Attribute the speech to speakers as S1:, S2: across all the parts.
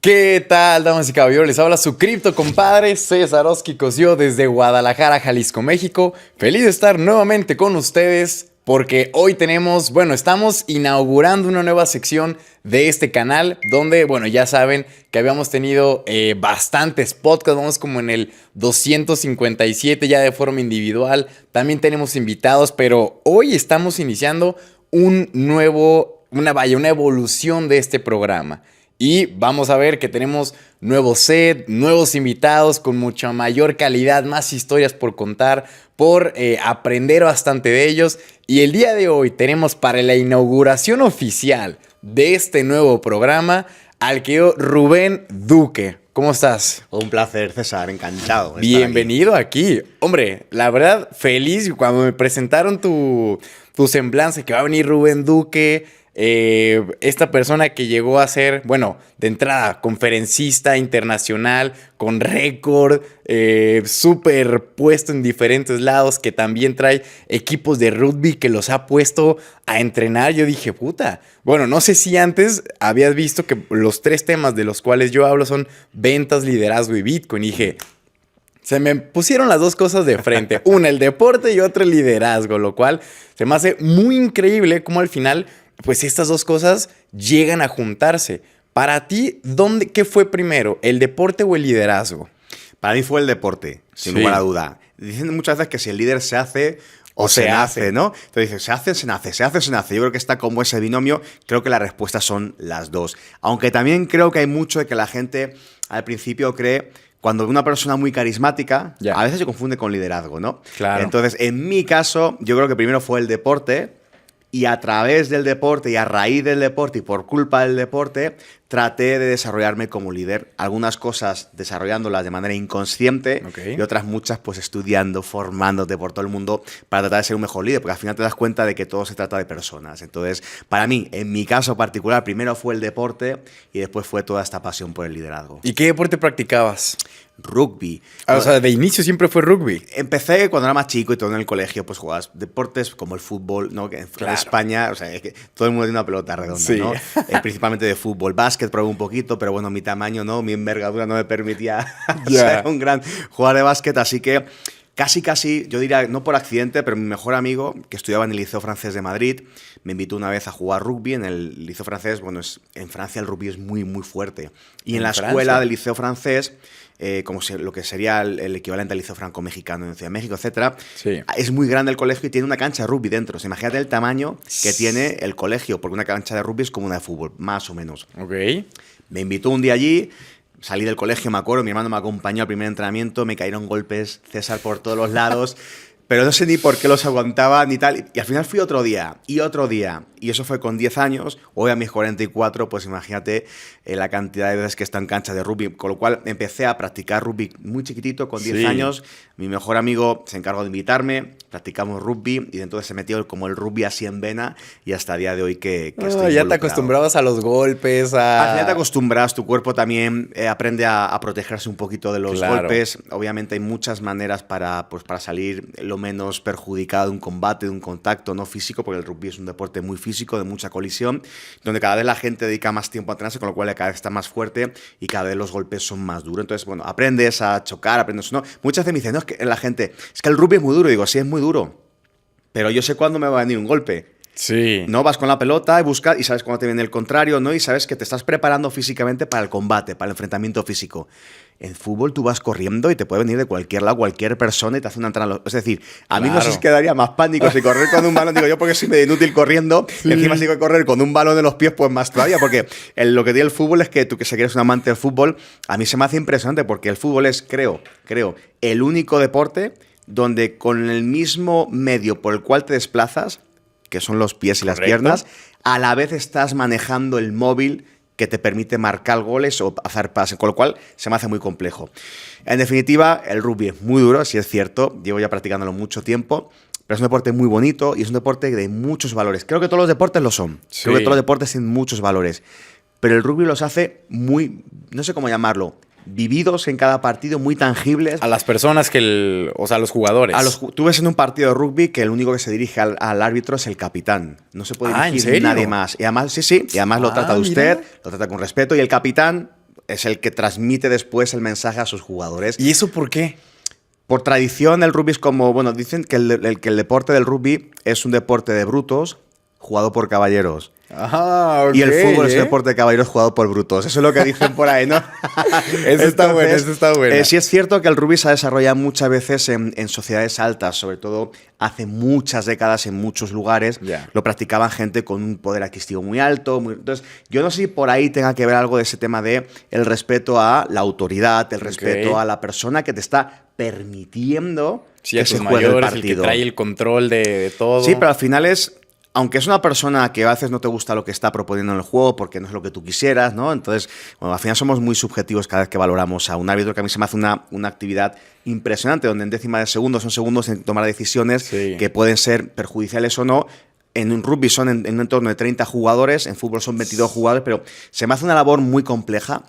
S1: ¿Qué tal, damas y caballeros? Les habla su cripto compadre César Oski Cosío desde Guadalajara, Jalisco, México. Feliz de estar nuevamente con ustedes porque hoy estamos inaugurando una nueva sección de este canal donde, ya saben que habíamos tenido bastantes podcasts, vamos como en el 257 ya de forma individual. También tenemos invitados, pero hoy estamos iniciando una evolución de este programa. Y vamos a ver que tenemos nuevo set, nuevos invitados con mucha mayor calidad, más historias por contar, por aprender bastante de ellos. Y el día de hoy tenemos para la inauguración oficial de este nuevo programa al querido Rubén Duque. ¿Cómo estás?
S2: Un placer, César, encantado.
S1: Bienvenido aquí. Hombre, la verdad, feliz cuando me presentaron tu semblanza, que va a venir Rubén Duque. Esta persona que llegó a ser, de entrada, conferencista internacional, con récord, súper puesto en diferentes lados, que también trae equipos de rugby que los ha puesto a entrenar. Yo dije, puta. No sé si antes habías visto que los 3 temas de los cuales yo hablo son ventas, liderazgo y Bitcoin. Y dije, se me pusieron las 2 cosas de frente. Una, el deporte y otra, el liderazgo, lo cual se me hace muy increíble cómo al final, pues estas 2 cosas llegan a juntarse. Para ti, ¿qué fue primero, el deporte o el liderazgo?
S2: Para mí fue el deporte, sin lugar a duda. Dicen muchas veces que si el líder se hace o se nace, ¿no? Entonces dices, se hace, se nace, se hace, se nace. Yo creo que está como ese binomio. Creo que la respuesta son las 2. Aunque también creo que hay mucho de que la gente al principio cree, cuando una persona muy carismática, a veces se confunde con liderazgo, ¿no?
S1: Claro.
S2: Entonces, en mi caso, yo creo que primero fue el deporte. Y a través del deporte y a raíz del deporte y por culpa del deporte, traté de desarrollarme como líder. Algunas cosas desarrollándolas de manera inconsciente y otras muchas pues estudiando, formándote por todo el mundo para tratar de ser un mejor líder, porque al final te das cuenta de que todo se trata de personas. Entonces, para mí, en mi caso particular, primero fue el deporte y después fue toda esta pasión por el liderazgo.
S1: ¿Y qué deporte practicabas?
S2: Rugby.
S1: O sea, de inicio siempre fue rugby.
S2: Empecé cuando era más chico y todo en el colegio, pues jugabas deportes como el fútbol, ¿no? Que en España, o sea, es que todo el mundo tiene una pelota redonda, ¿no? Principalmente de fútbol. Básquet probé un poquito, pero mi tamaño no, mi envergadura no me permitía ser un gran jugador de básquet, así que casi, yo diría, no por accidente, pero mi mejor amigo, que estudiaba en el Liceo Francés de Madrid, me invitó una vez a jugar rugby en el Liceo Francés. En Francia el rugby es muy, muy fuerte. Y en la escuela del Liceo Francés, lo que sería el equivalente al Liceo Franco-Mexicano en Ciudad de México, etcétera, es muy grande el colegio y tiene una cancha de rugby dentro. O sea, imagínate el tamaño que tiene el colegio, porque una cancha de rugby es como una de fútbol, más o menos. Me invitó un día allí. Salí del colegio, me acuerdo, mi hermano me acompañó al primer entrenamiento, me cayeron golpes, César, por todos los lados, pero no sé ni por qué los aguantaba ni tal. Y al final fui otro día, y eso fue con 10 años. Hoy a mis 44, pues imagínate la cantidad de veces que está en cancha de rugby, con lo cual empecé a practicar rugby muy chiquitito, con 10 años. Mi mejor amigo se encargó de invitarme, practicamos rugby, y entonces se metió como el rugby así en vena, y hasta el día de hoy que estoy involucrado.
S1: Ya te acostumbrabas a los golpes,
S2: Al final te acostumbras, tu cuerpo también aprende a protegerse un poquito de los golpes. Obviamente hay muchas maneras para salir lo menos perjudicado de un combate, de un contacto no físico, porque el rugby es un deporte muy físico, de mucha colisión, donde cada vez la gente dedica más tiempo a entrenarse, con lo cual cada vez está más fuerte y cada vez los golpes son más duros. Entonces, aprendes a chocar, aprendes... ¿no? Muchas veces me dicen, no, es que la gente, es que el rugby es muy duro. Y digo, sí, es muy duro, pero yo sé cuándo me va a venir un golpe.
S1: Sí.
S2: No, vas con la pelota y buscas y sabes cuándo te viene el contrario, ¿no? Y sabes que te estás preparando físicamente para el combate, para el enfrentamiento físico. En fútbol tú vas corriendo y te puede venir de cualquier lado, cualquier persona, y te hace una entrada. Es decir, a mí no sé si quedaría más pánico si correr con un balón, digo yo, porque soy medio inútil corriendo, y encima si tengo que correr con un balón en los pies, pues más todavía, porque lo que tiene el fútbol es que tú, que sé que eres un amante del fútbol, a mí se me hace impresionante, porque el fútbol es, creo, el único deporte donde con el mismo medio por el cual te desplazas, que son los pies y las piernas, a la vez estás manejando el móvil que te permite marcar goles o hacer pases, con lo cual se me hace muy complejo. En definitiva, el rugby es muy duro, sí es cierto, llevo ya practicándolo mucho tiempo, pero es un deporte muy bonito y es un deporte de muchos valores. Creo que todos los deportes lo son, creo que todos los deportes tienen muchos valores, pero el rugby los hace muy, no sé cómo llamarlo, vividos en cada partido, muy tangibles.
S1: A las personas o sea, a los jugadores.
S2: Tú ves en un partido de rugby que el único que se dirige al árbitro es el capitán. No se puede dirigir nadie más. Y además, sí, y además lo trata de usted, lo trata con respeto, y el capitán es el que transmite después el mensaje a sus jugadores.
S1: ¿Y eso por qué?
S2: Por tradición, el rugby es como, bueno, dicen que el deporte del rugby es un deporte de brutos jugado por caballeros.
S1: Ajá, ok,
S2: y el fútbol es un deporte de caballeros jugado por brutos. Eso es lo que dicen por ahí, ¿no?
S1: Eso está bueno, eso está bueno.
S2: Sí es cierto que el rugby se ha desarrollado muchas veces en sociedades altas, sobre todo hace muchas décadas en muchos lugares.
S1: Yeah.
S2: Lo practicaban gente con un poder adquisitivo muy alto. Entonces, yo no sé si por ahí tenga que ver algo de ese tema de el respeto a la autoridad, el respeto a la persona que te está permitiendo
S1: que se juegue el partido. El que trae el control de todo.
S2: Sí, pero al final es... Aunque es una persona que a veces no te gusta lo que está proponiendo en el juego porque no es lo que tú quisieras, ¿no? Entonces, bueno, al final somos muy subjetivos cada vez que valoramos a un árbitro, que a mí se me hace una actividad impresionante, donde en décimas de segundos son segundos en tomar decisiones que pueden ser perjudiciales o no. En un rugby son en un entorno de 30 jugadores, en fútbol son 22 jugadores, pero se me hace una labor muy compleja.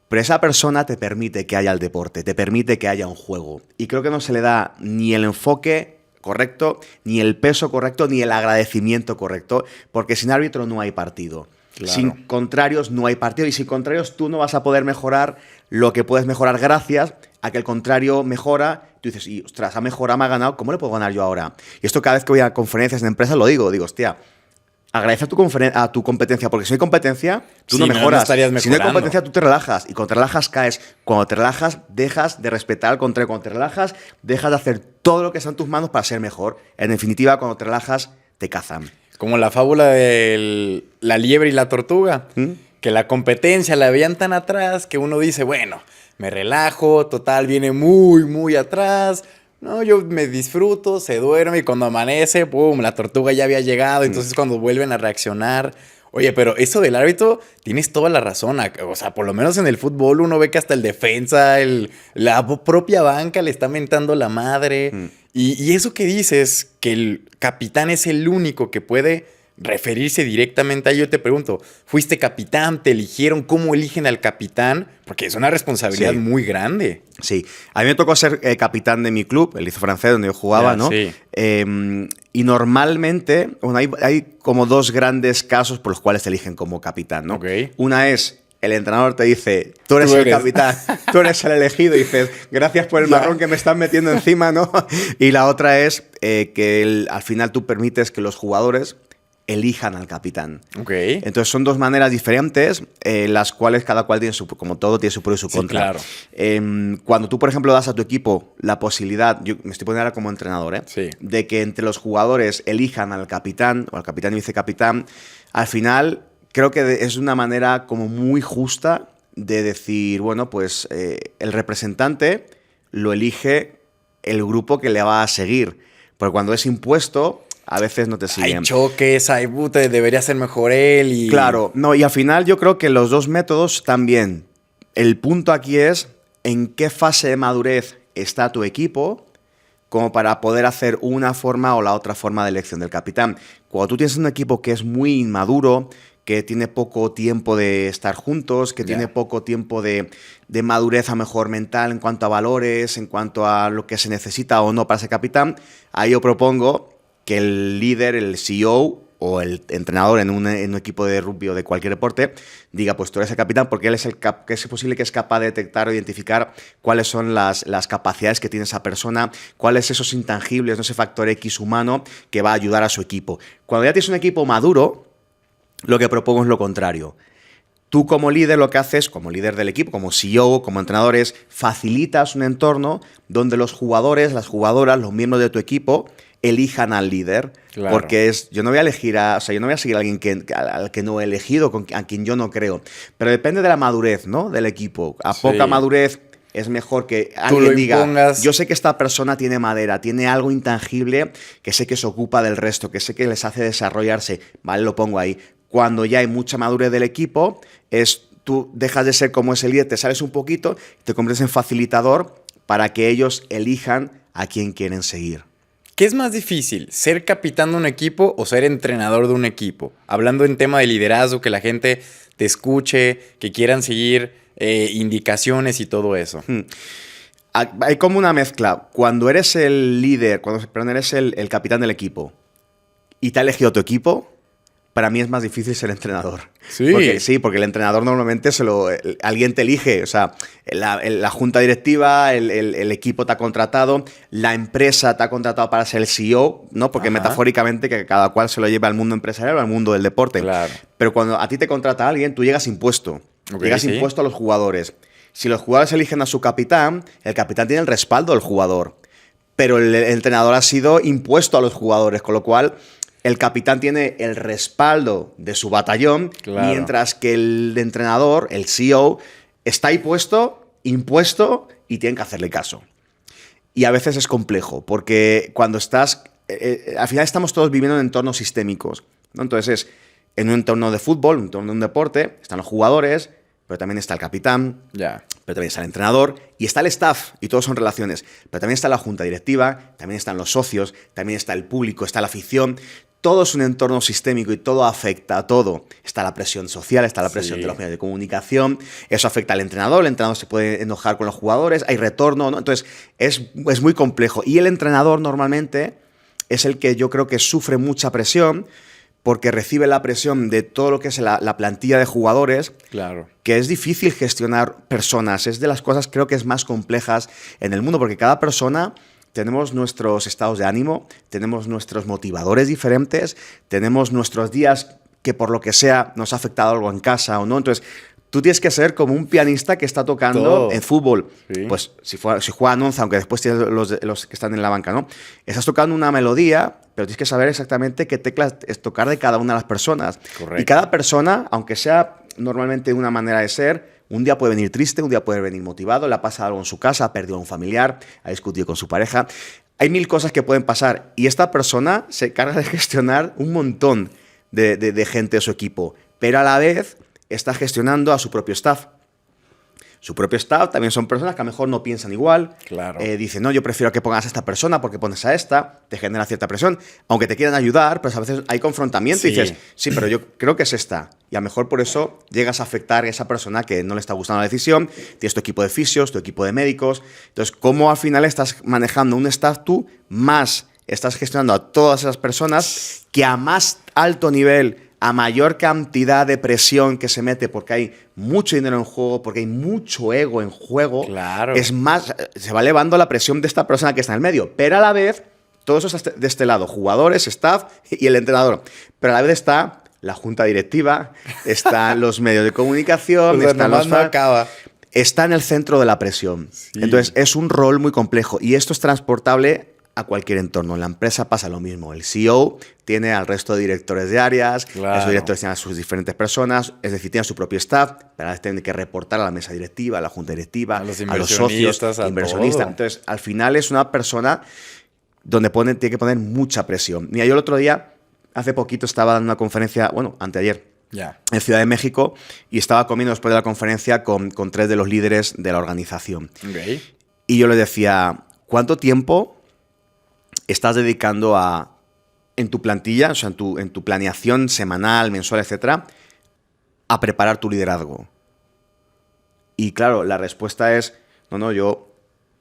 S2: Pero esa persona te permite que haya el deporte, te permite que haya un juego. Y creo que no se le da ni el enfoque correcto, ni el peso correcto, ni el agradecimiento correcto, porque sin árbitro no hay partido. Claro. Sin contrarios no hay partido, y sin contrarios tú no vas a poder mejorar lo que puedes mejorar gracias a que el contrario mejora. Tú dices, y ostras, ha mejorado, me ha ganado, ¿cómo le puedo ganar yo ahora? Y esto cada vez que voy a conferencias de empresas lo digo, hostia, agradece a tu competencia, porque si no hay competencia, tú no mejoras.
S1: No
S2: si no hay competencia, tú te relajas. Y cuando te relajas, caes. Cuando te relajas, dejas de respetar al contrario. Cuando te relajas, dejas de hacer todo lo que está en tus manos para ser mejor. En definitiva, cuando te relajas, te cazan.
S1: Como la fábula de la liebre y la tortuga. Que la competencia la veían tan atrás que uno dice, bueno, me relajo, total, viene muy, muy atrás. No, yo me disfruto, se duerme y cuando amanece, ¡pum!, la tortuga ya había llegado. Entonces cuando vuelven a reaccionar... Oye, pero eso del árbitro, tienes toda la razón. O sea, por lo menos en el fútbol uno ve que hasta el defensa, la propia banca le está mentando la madre. Y eso que dices, que el capitán es el único que puede referirse directamente a ello. Yo te pregunto, ¿fuiste capitán? ¿Te eligieron? ¿Cómo eligen al capitán? Porque es una responsabilidad muy grande.
S2: Sí, a mí me tocó ser capitán de mi club, el Liceo Francés, donde yo jugaba, ¿no?
S1: Sí.
S2: Y normalmente, bueno, hay como dos grandes casos por los cuales te eligen como capitán, ¿no?
S1: Okay.
S2: Una es, el entrenador te dice, tú eres el capitán, tú eres el elegido, y dices, gracias por el marrón que me están metiendo encima, ¿no? Y la otra es que al final tú permites que los jugadores elijan al capitán.
S1: Okay.
S2: Entonces son dos maneras diferentes, las cuales cada cual tiene como todo, tiene su pro y su contra.
S1: Claro.
S2: Cuando tú, por ejemplo, das a tu equipo la posibilidad, yo me estoy poniendo ahora como entrenador, de que entre los jugadores elijan al capitán o al capitán y vicecapitán, al final creo que es una manera como muy justa de decir, bueno, pues el representante lo elige el grupo que le va a seguir. Porque cuando es impuesto, a veces no te siguen.
S1: Hay choques, hay debería ser mejor él. Y...
S2: Claro, no, y al final yo creo que los dos métodos también. El punto aquí es en qué fase de madurez está tu equipo como para poder hacer una forma o la otra forma de elección del capitán. Cuando tú tienes un equipo que es muy inmaduro, que tiene poco tiempo de estar juntos, que tiene poco tiempo de madurez a mejor mental en cuanto a valores, en cuanto a lo que se necesita o no para ser capitán, ahí yo propongo que el líder, el CEO o el entrenador en un equipo de rugby o de cualquier deporte diga, pues tú eres el capitán, porque él es que es posible que es capaz de detectar o identificar cuáles son las capacidades que tiene esa persona, cuáles esos intangibles, ese factor X humano que va a ayudar a su equipo. Cuando ya tienes un equipo maduro, lo que propongo es lo contrario. Tú como líder lo que haces, como líder del equipo, como CEO, como entrenador, es facilitas un entorno donde los jugadores, las jugadoras, los miembros de tu equipo elijan al líder.
S1: Claro.
S2: Porque yo no voy a elegir yo no voy a seguir a alguien al que no he elegido, a quien yo no creo. Pero depende de la madurez, ¿no?, del equipo. A poca madurez es mejor que alguien diga, yo sé que esta persona tiene madera, tiene algo intangible que sé que se ocupa del resto, que sé que les hace desarrollarse. Vale, lo pongo ahí. Cuando ya hay mucha madurez del equipo, tú dejas de ser como ese líder, te sales un poquito, te conviertes en facilitador para que ellos elijan a quien quieren seguir.
S1: ¿Qué es más difícil, ser capitán de un equipo o ser entrenador de un equipo? Hablando en tema de liderazgo, que la gente te escuche, que quieran seguir indicaciones y todo eso.
S2: Hay como una mezcla. Cuando eres el líder, eres el capitán del equipo y te ha elegido tu equipo, para mí es más difícil ser entrenador.
S1: Sí.
S2: Porque el entrenador normalmente alguien te elige. O sea, la junta directiva, el equipo te ha contratado, la empresa te ha contratado para ser el CEO, ¿no? Porque metafóricamente que cada cual se lo lleva al mundo empresarial o al mundo del deporte.
S1: Claro.
S2: Pero cuando a ti te contrata alguien, tú llegas impuesto. Llegas impuesto a los jugadores. Si los jugadores eligen a su capitán, el capitán tiene el respaldo del jugador. Pero el entrenador ha sido impuesto a los jugadores, con lo cual el capitán tiene el respaldo de su batallón, mientras que el entrenador, el CEO, está impuesto y tienen que hacerle caso. Y a veces es complejo, porque cuando estás... al final estamos todos viviendo en entornos sistémicos, ¿no? Entonces, en un entorno de fútbol, un entorno de un deporte, están los jugadores, pero también está el capitán, pero también está el entrenador y está el staff, y todos son relaciones. Pero también está la junta directiva, también están los socios, también está el público, está la afición. Todo es un entorno sistémico y todo afecta a todo. Está la presión social, está la presión de los medios de comunicación, eso afecta al entrenador, el entrenador se puede enojar con los jugadores, hay retorno, ¿no? Entonces es muy complejo. Y el entrenador normalmente es el que yo creo que sufre mucha presión, porque recibe la presión de todo lo que es la plantilla de jugadores, que es difícil gestionar personas. Es de las cosas creo que es más complejas en el mundo, porque cada persona tenemos nuestros estados de ánimo, tenemos nuestros motivadores diferentes, tenemos nuestros días que por lo que sea nos ha afectado algo en casa o no. Entonces, tú tienes que ser como un pianista que está tocando en fútbol. Pues si juega Nonza, aunque después tienes los que están en la banca, ¿no? Estás tocando una melodía, pero tienes que saber exactamente qué teclas es tocar de cada una de las personas.
S1: Correcto.
S2: Y cada persona, aunque sea normalmente una manera de ser, un día puede venir triste, un día puede venir motivado, le ha pasado algo en su casa, ha perdido a un familiar, ha discutido con su pareja. Hay mil cosas que pueden pasar y esta persona se encarga de gestionar un montón de gente de su equipo, pero a la vez está gestionando a su propio staff. Su propio staff también son personas que a lo mejor no piensan igual. Dicen, no, yo prefiero que pongas a esta persona porque pones a esta, te genera cierta presión. Aunque te quieran ayudar, pues a veces hay confrontamiento y dices, sí, pero yo creo que es esta. Y a lo mejor por eso llegas a afectar a esa persona que no le está gustando la decisión. Tienes tu equipo de fisios, tu equipo de médicos. Entonces, ¿cómo al final estás manejando un staff tú más estás gestionando a todas esas personas que a más alto nivel, a mayor cantidad de presión que se mete porque hay mucho dinero en juego, porque hay mucho ego en juego, es más, se va elevando la presión de esta persona que está en el medio, pero a la vez, todo eso está de este lado, jugadores, staff y el entrenador, pero a la vez está la junta directiva, están los medios de comunicación, están los fans, está en el centro de la presión. Entonces, es un rol muy complejo y esto es transportable a cualquier entorno. En la empresa pasa lo mismo. El CEO tiene al resto de directores de áreas, esos directores tienen a sus diferentes personas, es decir, tiene a su propio staff, pero a veces tienen que reportar a la mesa directiva, a la junta directiva, a los socios, inversionistas. Entonces, al final es una persona donde tiene que poner mucha presión. Mira, yo el otro día, hace poquito, estaba dando una conferencia, anteayer, en Ciudad de México, y estaba comiendo después de la conferencia con 3 de los líderes de la organización. Y yo les decía, ¿cuánto tiempo estás dedicando en tu plantilla, o sea, en tu planeación semanal, mensual, etcétera, a preparar tu liderazgo? Y claro, la respuesta es,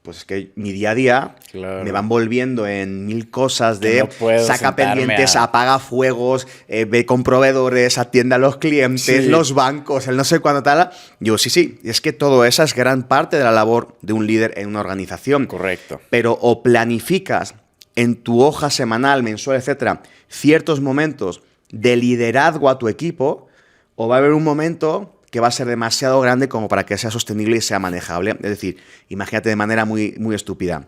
S2: pues es que mi día a día me van volviendo en mil cosas de saca pendientes, apaga fuegos, ve con proveedores, atiende a los clientes, los bancos, el no sé cuándo tal. Yo, sí, es que todo eso es gran parte de la labor de un líder en una organización.
S1: Correcto.
S2: Pero o planificas en tu hoja semanal, mensual, etcétera, ciertos momentos de liderazgo a tu equipo, o va a haber un momento que va a ser demasiado grande como para que sea sostenible y sea manejable. Es decir, imagínate de manera muy, muy estúpida.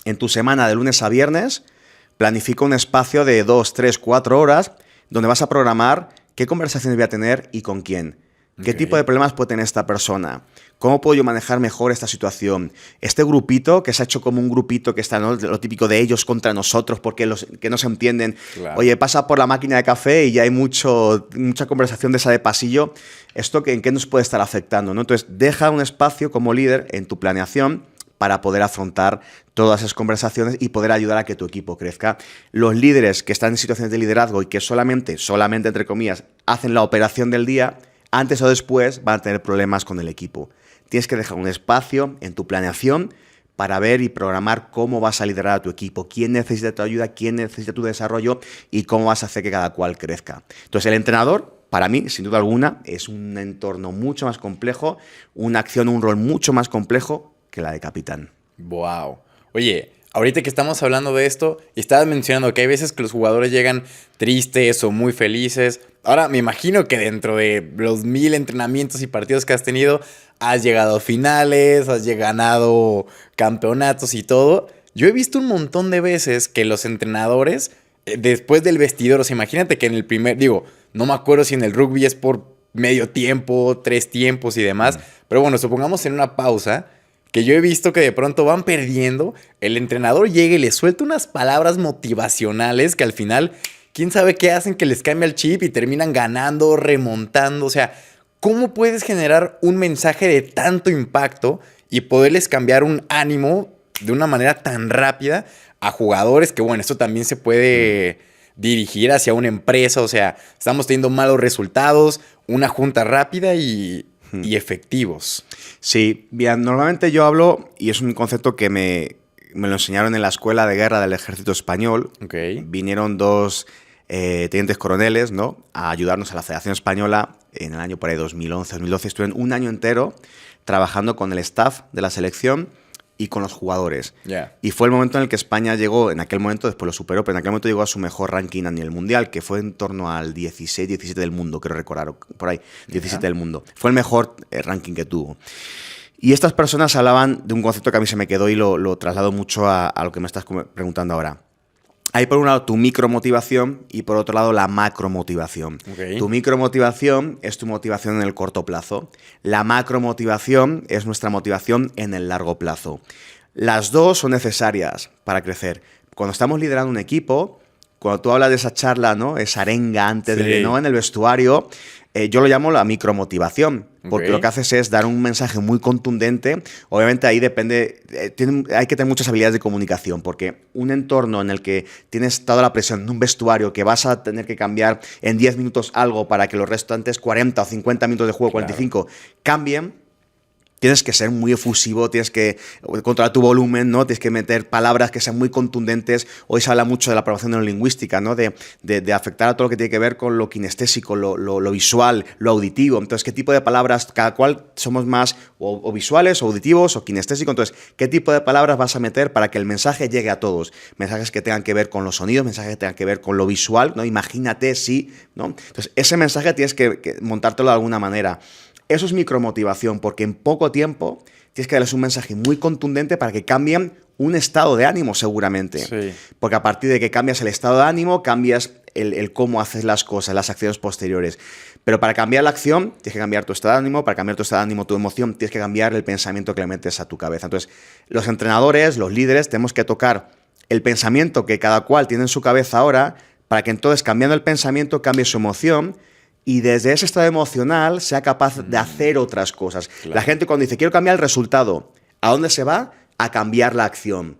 S2: En tu semana de lunes a viernes, planifica un espacio de 2, 3, 4 horas donde vas a programar qué conversaciones voy a tener y con quién. ¿Qué tipo de problemas puede tener esta persona? ¿Cómo puedo yo manejar mejor esta situación? Este grupito, que se ha hecho como un grupito que está, ¿no?, lo típico de ellos contra nosotros porque que no se entienden. Oye, pasa por la máquina de café y ya hay mucha conversación de esa de pasillo. ¿Esto en qué nos puede estar afectando, ¿no? Entonces, deja un espacio como líder en tu planeación para poder afrontar todas esas conversaciones y poder ayudar a que tu equipo crezca. Los líderes que están en situaciones de liderazgo y que solamente, entre comillas, hacen la operación del día, antes o después van a tener problemas con el equipo. Tienes que dejar un espacio en tu planeación para ver y programar cómo vas a liderar a tu equipo, quién necesita tu ayuda, quién necesita tu desarrollo y cómo vas a hacer que cada cual crezca. Entonces, el entrenador, para mí, sin duda alguna, es un entorno mucho más complejo, una acción, un rol mucho más complejo que la de capitán.
S1: Wow. Oye, ahorita que estamos hablando de esto, y estabas mencionando que hay veces que los jugadores llegan tristes o muy felices. Ahora, me imagino que dentro de los 1000 entrenamientos y partidos que has tenido, has llegado a finales, ganado campeonatos y todo. Yo he visto un montón de veces que los entrenadores, después del vestidor, o sea, imagínate que en el primer, no me acuerdo si en el rugby es por medio tiempo, 3 tiempos y demás, pero bueno, supongamos en una pausa, que yo he visto que de pronto van perdiendo, el entrenador llega y les suelta unas palabras motivacionales que al final, quién sabe qué hacen que les cambia el chip y terminan ganando, remontando. O sea, ¿cómo puedes generar un mensaje de tanto impacto y poderles cambiar un ánimo de una manera tan rápida a jugadores que, bueno, esto también se puede dirigir hacia una empresa? O sea, estamos teniendo malos resultados, una junta rápida y efectivos.
S2: Sí, bien, normalmente yo hablo, y es un concepto que me lo enseñaron en la escuela de guerra del ejército español.
S1: Okay.
S2: Vinieron 2 tenientes coroneles, ¿no?, a ayudarnos a la Federación Española en el año por ahí 2011, 2012. Estuvieron un año entero trabajando con el staff de la selección y con los jugadores.
S1: Yeah.
S2: Y fue el momento en el que España llegó, en aquel momento, después lo superó, pero en aquel momento llegó a su mejor ranking a nivel mundial, que fue en torno al 16, 17 del mundo, creo recordar, por ahí, 17 del mundo. Fue el mejor ranking que tuvo. Y estas personas hablaban de un concepto que a mí se me quedó y lo traslado mucho a lo que me estás preguntando ahora. Hay por un lado tu micromotivación y por otro lado la macromotivación.
S1: Okay.
S2: Tu micromotivación es tu motivación en el corto plazo. La macromotivación es nuestra motivación en el largo plazo. Las dos son necesarias para crecer. Cuando estamos liderando un equipo, cuando tú hablas de esa charla, ¿no?, esa arenga antes de, ¿no?, en el vestuario, yo lo llamo la micromotivación, porque lo que haces es dar un mensaje muy contundente. Obviamente ahí depende, hay que tener muchas habilidades de comunicación, porque un entorno en el que tienes toda la presión de un vestuario, que vas a tener que cambiar en 10 minutos algo para que los restantes 40 o 50 minutos de juego, 45, cambien. Tienes que ser muy efusivo, tienes que controlar tu volumen, ¿no? Tienes que meter palabras que sean muy contundentes. Hoy se habla mucho de la programación neurolingüística, ¿no? De afectar a todo lo que tiene que ver con lo kinestésico, lo visual, lo auditivo. Entonces, ¿qué tipo de palabras? Cada cual somos más o visuales, o auditivos, o kinestésicos. Entonces, ¿qué tipo de palabras vas a meter para que el mensaje llegue a todos? Mensajes que tengan que ver con los sonidos, mensajes que tengan que ver con lo visual, ¿no? Imagínate, sí, ¿no? Entonces, ese mensaje tienes que montártelo de alguna manera. Eso es micromotivación, porque en poco tiempo tienes que darles un mensaje muy contundente para que cambien un estado de ánimo, seguramente.
S1: Sí.
S2: Porque a partir de que cambias el estado de ánimo, cambias el cómo haces las cosas, las acciones posteriores. Pero para cambiar la acción, tienes que cambiar tu estado de ánimo. Para cambiar tu estado de ánimo, tu emoción, tienes que cambiar el pensamiento que le metes a tu cabeza. Entonces, los entrenadores, los líderes, tenemos que tocar el pensamiento que cada cual tiene en su cabeza ahora, para que entonces, cambiando el pensamiento, cambie su emoción. Y desde ese estado emocional sea capaz de hacer otras cosas. Claro. La gente cuando dice, quiero cambiar el resultado, ¿a dónde se va? A cambiar la acción.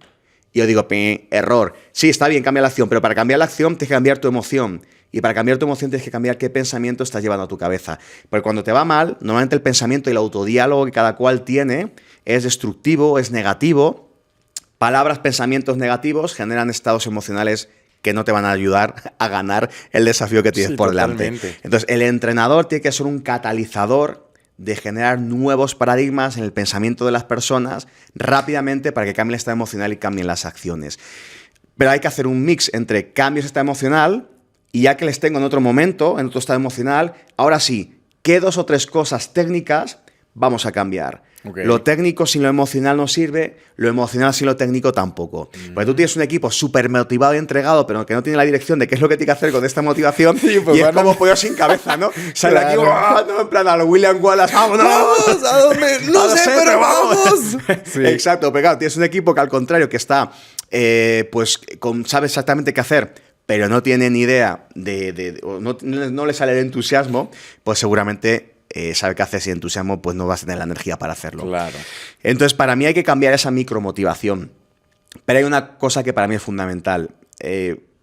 S2: Y yo digo, error. Sí, está bien, cambia la acción, pero para cambiar la acción tienes que cambiar tu emoción. Y para cambiar tu emoción tienes que cambiar qué pensamiento estás llevando a tu cabeza. Porque cuando te va mal, normalmente el pensamiento y el autodiálogo que cada cual tiene es destructivo, es negativo. Palabras, pensamientos negativos generan estados emocionales que no te van a ayudar a ganar el desafío que tienes por delante. Entonces, el entrenador tiene que ser un catalizador de generar nuevos paradigmas en el pensamiento de las personas rápidamente para que cambie el estado emocional y cambien las acciones. Pero hay que hacer un mix entre cambios de estado emocional y ya que les tengo en otro momento, en otro estado emocional, ahora sí, ¿qué 2 o 3 cosas técnicas vamos a cambiar? Okay. Lo técnico sin lo emocional no sirve, lo emocional sin lo técnico tampoco. Porque tú tienes un equipo súper motivado y entregado, pero que no tiene la dirección de qué es lo que tiene que hacer con esta motivación, sí, pues y es como pollo sin cabeza, ¿no? Sale aquí, no, en plan a lo William Wallace, ¡vámonos!
S1: ¡Vamos! ¿A dónde? No sé, pero vamos.
S2: Sí. Exacto, pero claro, tienes un equipo que al contrario, que está, sabe exactamente qué hacer, pero no tiene ni idea no le sale el entusiasmo, pues seguramente sabe qué hacer sin entusiasmo, pues no vas a tener la energía para hacerlo.
S1: Claro.
S2: Entonces, para mí hay que cambiar esa micromotivación. Pero hay una cosa que para mí es fundamental.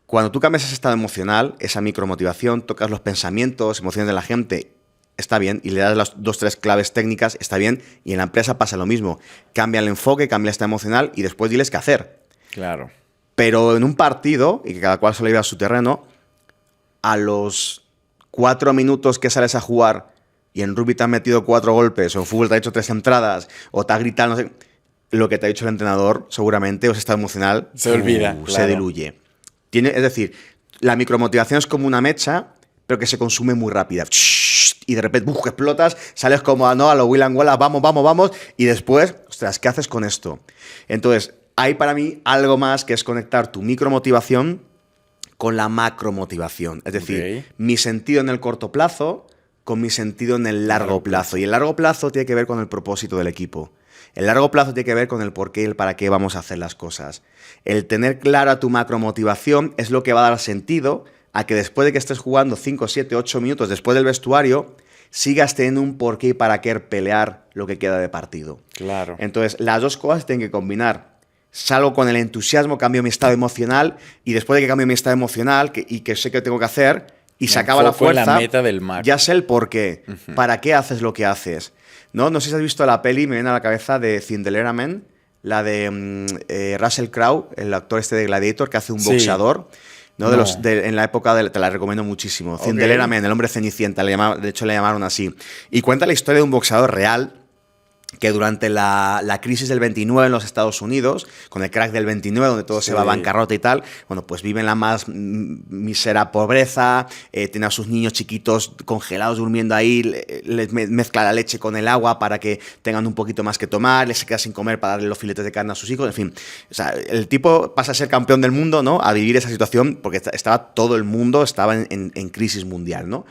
S2: Cuando tú cambias ese estado emocional, esa micromotivación, tocas los pensamientos, emociones de la gente está bien, y le das las 2-3 claves técnicas, está bien, y en la empresa pasa lo mismo. Cambia el enfoque, cambia el estado emocional y después diles qué hacer.
S1: Claro.
S2: Pero en un partido, y que cada cual se lo lleve a su terreno, a los 4 minutos que sales a jugar y en rugby te han metido 4 golpes, o en fútbol te ha hecho 3 entradas, o te ha gritado, no sé, lo que te ha dicho el entrenador, seguramente, o ese estado emocional,
S1: se olvida,
S2: se diluye. Es decir, la micromotivación es como una mecha, pero que se consume muy rápida. Y de repente, explotas, sales como ¿no? a lo Will and Wallace, vamos, y después, ostras, ¿qué haces con esto? Entonces, hay para mí algo más que es conectar tu micromotivación con la macromotivación. Es decir, mi sentido en el corto plazo con mi sentido en el largo plazo. Y el largo plazo tiene que ver con el propósito del equipo. El largo plazo tiene que ver con el por qué y el para qué vamos a hacer las cosas. El tener clara tu macromotivación es lo que va a dar sentido a que después de que estés jugando 5, 7, 8 minutos después del vestuario, sigas teniendo un por qué y para qué pelear lo que queda de partido.
S1: Claro.
S2: Entonces, las dos cosas tienen que combinar. Salgo con el entusiasmo, cambio mi estado emocional, y después de que cambio mi estado emocional y que sé que tengo que hacer, y se acaba la fuerza,
S1: la meta del
S2: ya sé el por qué. ¿Para qué haces lo que haces? No sé si has visto la peli, me viene a la cabeza de Cinderella Man, la de Russell Crowe, el actor este de Gladiator, que hace un boxeador. ¿No? En la época te la recomiendo muchísimo. Okay. Cinderella Man, el hombre cenicienta, de hecho le llamaron así. Y cuenta la historia de un boxeador real que durante la crisis del 29 en los Estados Unidos, con el crack del 29, donde todo se va a bancarrota y tal, bueno, pues vive en la más mísera pobreza, tiene a sus niños chiquitos congelados durmiendo ahí, les mezcla la leche con el agua para que tengan un poquito más que tomar, les se queda sin comer para darle los filetes de carne a sus hijos, en fin. O sea, el tipo pasa a ser campeón del mundo, ¿no? A vivir esa situación porque estaba todo el mundo, estaba en crisis mundial, ¿no?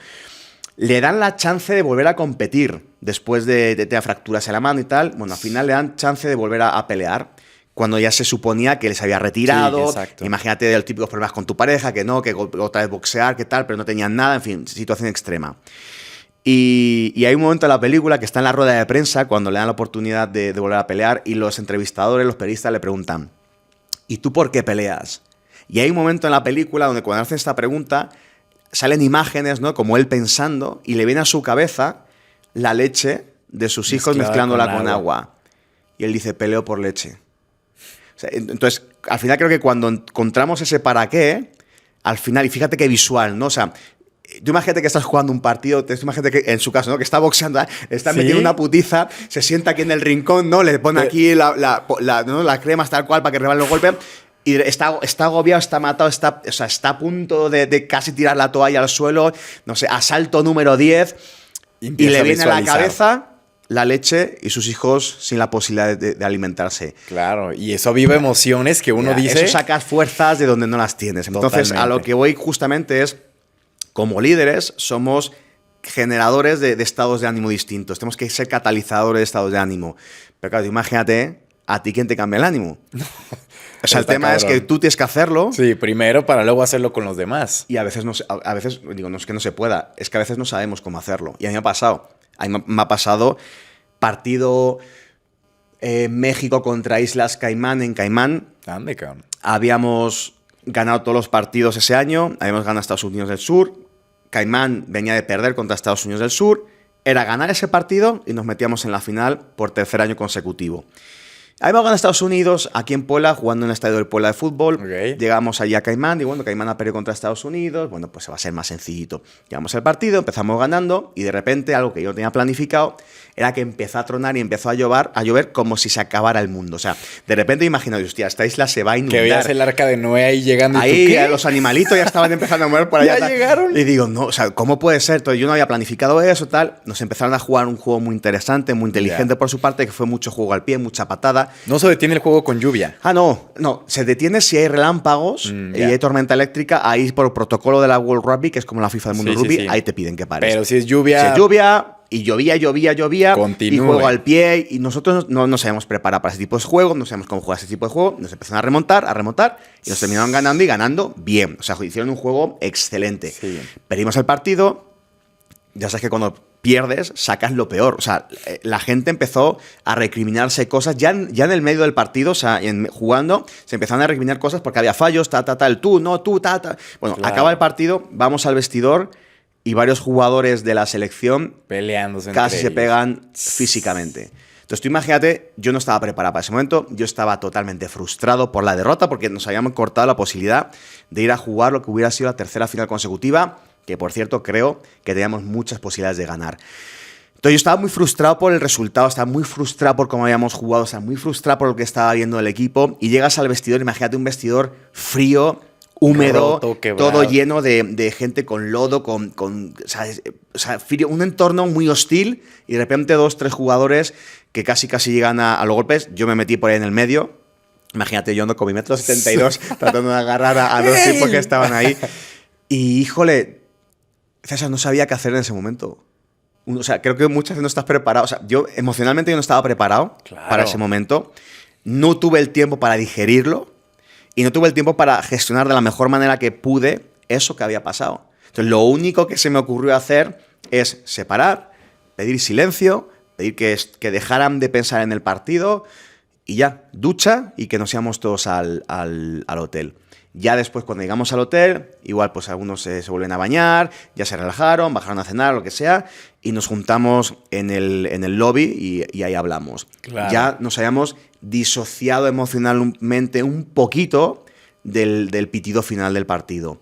S2: Le dan la chance de volver a competir después de fracturas en la mano y tal. Bueno, al final le dan chance de volver a pelear cuando ya se suponía que él se había retirado. Sí, imagínate de los típicos problemas con tu pareja, que no, que otra vez boxear, que tal, pero no tenían nada, en fin, situación extrema. Y hay un momento en la película que está en la rueda de prensa cuando le dan la oportunidad de volver a pelear y los entrevistadores, los periodistas le preguntan, ¿y tú por qué peleas? Y hay un momento en la película donde cuando hacen esta pregunta salen imágenes, ¿no? Como él pensando, y le viene a su cabeza la leche de sus hijos mezclándola con agua. Y él dice, peleo por leche. O sea, entonces, al final creo que cuando encontramos ese para qué, al final, y fíjate qué visual, ¿no? O sea, tú imagínate que estás jugando un partido, imagínate que en su caso, ¿no? Que está boxeando, está metiendo una putiza, se sienta aquí en el rincón, ¿no? Le pone aquí la crema tal cual para que rebale los golpes. Y está agobiado, está matado, está a punto de casi tirar la toalla al suelo, no sé, asalto número 10, y le viene a la cabeza la leche y sus hijos sin la posibilidad de alimentarse.
S1: Claro, y eso vive emociones que uno dice...
S2: Eso sacas fuerzas de donde no las tienes. Entonces, a lo que voy justamente es, como líderes, somos generadores de estados de ánimo distintos. Tenemos que ser catalizadores de estados de ánimo. Pero claro, imagínate, ¿a ti quién te cambia el ánimo? O sea, el tema es que tú tienes que hacerlo.
S1: Sí, primero para luego hacerlo con los demás.
S2: Y a veces, no es que no se pueda, es que a veces no sabemos cómo hacerlo. Y a mí me ha pasado. A mí me ha pasado partido México contra Islas Caimán en Caimán.
S1: ¿Dónde, cabrón?
S2: Habíamos ganado todos los partidos ese año. Habíamos ganado a Estados Unidos del Sur. Caimán venía de perder contra Estados Unidos del Sur. Era ganar ese partido y nos metíamos en la final por tercer año consecutivo. Habíamos ganado a Estados Unidos, aquí en Puebla, jugando en el estadio del Puebla de fútbol. Okay. Llegamos allí a Caimán y bueno, Caimán ha perdido contra Estados Unidos. Bueno, pues va a ser más sencillito. Llegamos al partido, empezamos ganando y de repente algo que yo tenía planificado era que empezó a tronar y empezó a llover como si se acabara el mundo. O sea, de repente imagino, hostia, esta isla se va a inundar.
S1: Que veías el arca de Noé ahí llegando.
S2: Ahí los animalitos ya estaban empezando a mover por allá.
S1: ¿Ya llegaron?
S2: Y digo, no, o sea, ¿cómo puede ser? Entonces, yo no había planificado eso, tal. Nos empezaron a jugar un juego muy interesante, muy inteligente por su parte, que fue mucho juego al pie, mucha patada.
S1: No se detiene el juego con lluvia.
S2: No. Se detiene si hay relámpagos y hay tormenta eléctrica. Ahí por protocolo de la World Rugby, que es como la FIFA del mundo rugby, ahí te piden que pares.
S1: Pero si es lluvia...
S2: Si es lluvia... Y llovía,
S1: continúe.
S2: Y juego al pie, y nosotros no sabíamos preparar para ese tipo de juego, no sabíamos cómo jugar ese tipo de juego, nos empezaron a remontar, y nos terminaron ganando y ganando bien. O sea, hicieron un juego excelente. Sí. Perdimos el partido, ya sabes que cuando pierdes, sacas lo peor. O sea, la gente empezó a recriminarse cosas, ya en el medio del partido, o sea, jugando, se empezaron a recriminar cosas porque había fallos, el tú, no, tú, Bueno, claro. Acaba el partido, vamos al vestidor, y varios jugadores de la selección
S1: peleándose
S2: casi
S1: entre
S2: se
S1: ellos.
S2: pegan físicamente. Entonces tú imagínate, yo no estaba preparado para ese momento, yo estaba totalmente frustrado por la derrota porque nos habíamos cortado la posibilidad de ir a jugar lo que hubiera sido la tercera final consecutiva, que por cierto creo que teníamos muchas posibilidades de ganar. Entonces yo estaba muy frustrado por el resultado, estaba muy frustrado por cómo habíamos jugado, estaba muy frustrado por lo que estaba viendo el equipo, y llegas al vestidor, imagínate un vestidor frío, húmedo,
S1: roto,
S2: todo lleno de gente con lodo, frío, un entorno muy hostil, y de repente 2-3 jugadores que casi llegan a los golpes. Yo me metí por ahí en el medio. Imagínate, yo ando con mi 1,72 m tratando de agarrar a dos tipos que estaban ahí. Y híjole, César, no sabía qué hacer en ese momento. O sea, creo que muchas veces no estás preparado. O sea, yo emocionalmente yo no estaba preparado para ese momento. No tuve el tiempo para digerirlo y no tuve el tiempo para gestionar de la mejor manera que pude eso que había pasado. Entonces, lo único que se me ocurrió hacer es separar, pedir silencio, pedir que dejaran de pensar en el partido y ya, ducha y que nos íbamos todos al hotel. Ya después, cuando llegamos al hotel, igual pues algunos se vuelven a bañar, ya se relajaron, bajaron a cenar, lo que sea, y nos juntamos en el lobby y ahí hablamos. Claro. Ya nos habíamos disociado emocionalmente un poquito del pitido final del partido.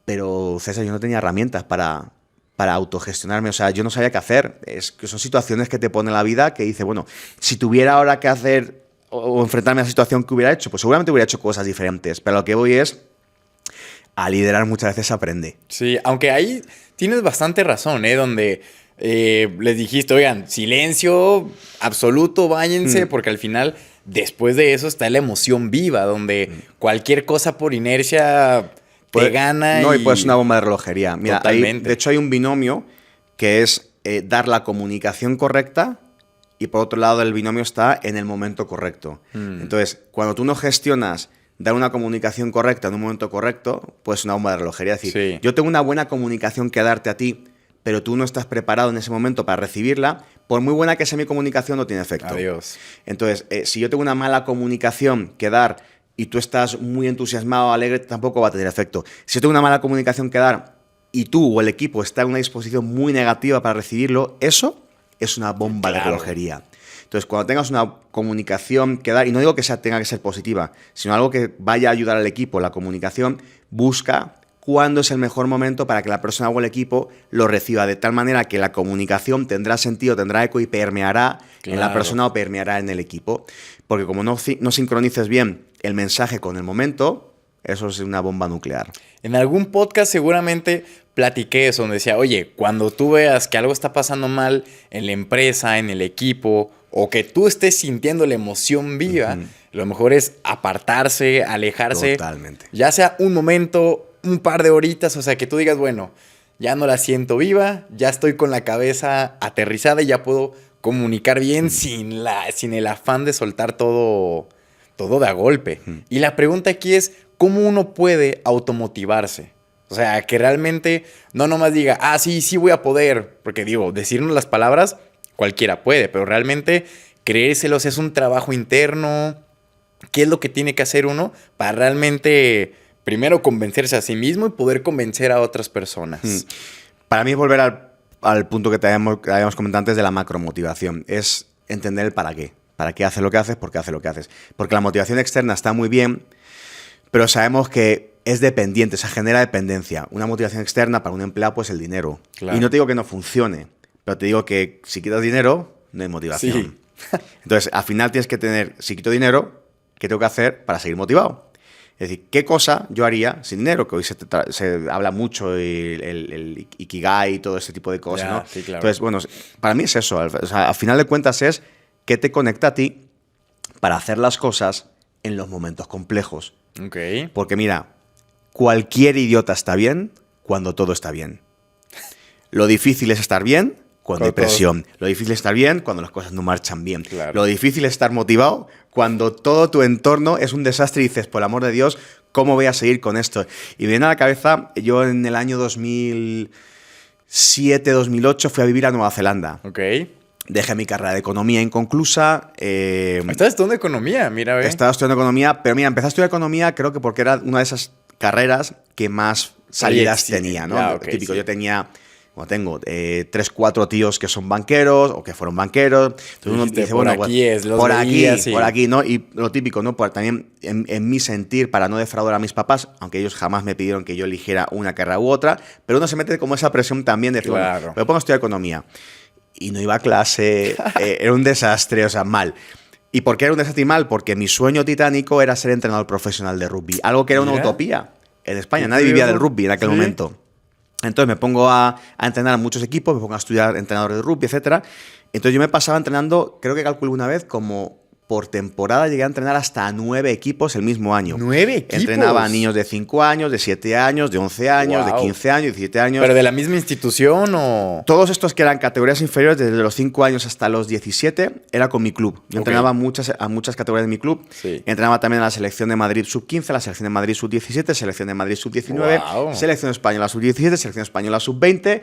S2: Pero, César, yo no tenía herramientas para autogestionarme, o sea, yo no sabía qué hacer. Es que son situaciones que te pone la vida que dice, bueno, si tuviera ahora que hacer o enfrentarme a la situación que hubiera hecho, pues seguramente hubiera hecho cosas diferentes, pero lo que voy es a liderar muchas veces aprende.
S1: Sí, aunque ahí tienes bastante razón, donde les dijiste, oigan, silencio absoluto, báñense, porque al final, después de eso está la emoción viva, donde cualquier cosa por inercia te gana.
S2: No, y pues una bomba de relojería. Mira, de hecho hay un binomio que es dar la comunicación correcta, y por otro lado el binomio está en el momento correcto. Entonces, cuando tú no gestionas dar una comunicación correcta en un momento correcto, pues una bomba de relojería. Es decir, yo tengo una buena comunicación que darte a ti, pero tú no estás preparado en ese momento para recibirla, por muy buena que sea mi comunicación, no tiene efecto.
S1: Adiós.
S2: Entonces, si yo tengo una mala comunicación que dar y tú estás muy entusiasmado, alegre, tampoco va a tener efecto. Si yo tengo una mala comunicación que dar y tú o el equipo está en una disposición muy negativa para recibirlo, eso es una bomba de relojería. Entonces, cuando tengas una comunicación que dar, y no digo que tenga que ser positiva, sino algo que vaya a ayudar al equipo, la comunicación, busca cuándo es el mejor momento para que la persona o el equipo lo reciba, de tal manera que la comunicación tendrá sentido, tendrá eco y permeará en la persona o permeará en el equipo. Porque como no sincronices bien el mensaje con el momento, eso es una bomba nuclear.
S1: En algún podcast seguramente platiqué eso, donde decía, oye, cuando tú veas que algo está pasando mal en la empresa, en el equipo, o que tú estés sintiendo la emoción viva, lo mejor es apartarse, alejarse.
S2: Totalmente.
S1: Ya sea un momento, un par de horitas, o sea, que tú digas, bueno, ya no la siento viva, ya estoy con la cabeza aterrizada y ya puedo comunicar bien sin el afán de soltar todo de a golpe. Y la pregunta aquí es, ¿cómo uno puede automotivarse? O sea, que realmente no nomás diga, sí voy a poder. Porque digo, decirnos las palabras, cualquiera puede, pero realmente creérselos es un trabajo interno. ¿Qué es lo que tiene que hacer uno para realmente, primero, convencerse a sí mismo y poder convencer a otras personas?
S2: Para mí es volver al punto que habíamos comentado antes de la macromotivación. Es entender el para qué. ¿Para qué haces lo que haces? ¿Por qué haces lo que haces? Porque la motivación externa está muy bien, pero sabemos que es dependiente, se genera dependencia. Una motivación externa para un empleado, pues el dinero. Claro. Y no te digo que no funcione, pero te digo que si quitas dinero, no hay motivación. Sí. Entonces, al final tienes que tener, si quito dinero, ¿qué tengo que hacer para seguir motivado? Es decir, ¿qué cosa yo haría sin dinero? Que hoy se habla mucho el Ikigai y todo ese tipo de cosas, ¿no?
S1: Sí, claro.
S2: Entonces, bueno, para mí es eso. O sea, al final de cuentas es qué te conecta a ti para hacer las cosas en los momentos complejos.
S1: Okay.
S2: Porque mira, cualquier idiota está bien cuando todo está bien. Lo difícil es estar bien cuando hay presión. Lo difícil es estar bien cuando las cosas no marchan bien.
S1: Claro.
S2: Lo difícil es estar motivado cuando todo tu entorno es un desastre y dices, por el amor de Dios, ¿cómo voy a seguir con esto? Y me viene a la cabeza, yo en el año 2007-2008 fui a vivir a Nueva Zelanda.
S1: Ok.
S2: Dejé mi carrera de economía inconclusa.
S1: ¿Estás estudiando economía? Mira,
S2: Estaba estudiando economía, pero mira, empecé a estudiar economía creo que porque era una de esas carreras que más salidas tenía, ¿no?
S1: Ya,
S2: Lo típico, yo tenía... Bueno, tengo 3, 4 tíos que son banqueros o que fueron banqueros. Entonces uno dice,
S1: por
S2: bueno,
S1: aquí es, los
S2: por
S1: veía,
S2: aquí, por aquí, ¿no? Y lo típico, ¿no? También en mi sentir, para no defraudar a mis papás, aunque ellos jamás me pidieron que yo eligiera una carrera u otra, pero uno se mete como esa presión también de decir, bueno, me pongo a estudiar economía. Y no iba a clase, era un desastre, o sea, mal. ¿Y por qué era un desastre y mal? Porque mi sueño titánico era ser entrenador profesional de rugby, algo que era una utopía en España. Nadie vivía del rugby en aquel momento. Entonces me pongo a entrenar a muchos equipos, me pongo a estudiar entrenadores de rugby, etc. Entonces yo me pasaba entrenando, creo que calculé una vez, como por temporada llegué a entrenar hasta 9 equipos el mismo año.
S1: ¿9 equipos?
S2: Entrenaba a niños de 5 años, de 7 años, de 11 años, de 15 años, de 17 años.
S1: ¿Pero de la misma institución o...?
S2: Todos estos que eran categorías inferiores, desde los 5 años hasta los 17, era con mi club. Yo entrenaba a muchas categorías de mi club. Sí. Entrenaba también a la selección de Madrid sub-15, la selección de Madrid sub-17, selección de Madrid sub-19, selección española sub-17, selección española sub-20,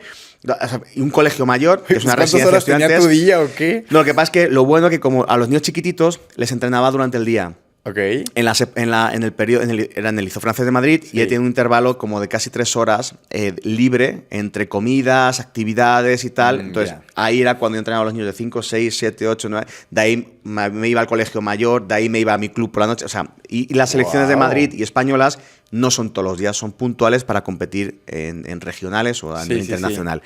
S2: y un colegio mayor, que es una residencia de estudiantes.
S1: ¿Cuántas horas tenía tu día o qué?
S2: No, lo que pasa es que lo bueno es que como a los niños chiquititos les entrenaba durante el día.
S1: Okay.
S2: En el periodo, era en el Liceo Francés de Madrid, y tiene un intervalo como de casi 3 horas libre entre comidas, actividades y tal. Entonces, ahí era cuando yo entrenaba a los niños de 5, 6, 7, 8, 9. De ahí me iba al colegio mayor, de ahí me iba a mi club por la noche. O sea, y las selecciones de Madrid y españolas no son todos los días, son puntuales para competir en regionales o a nivel internacional.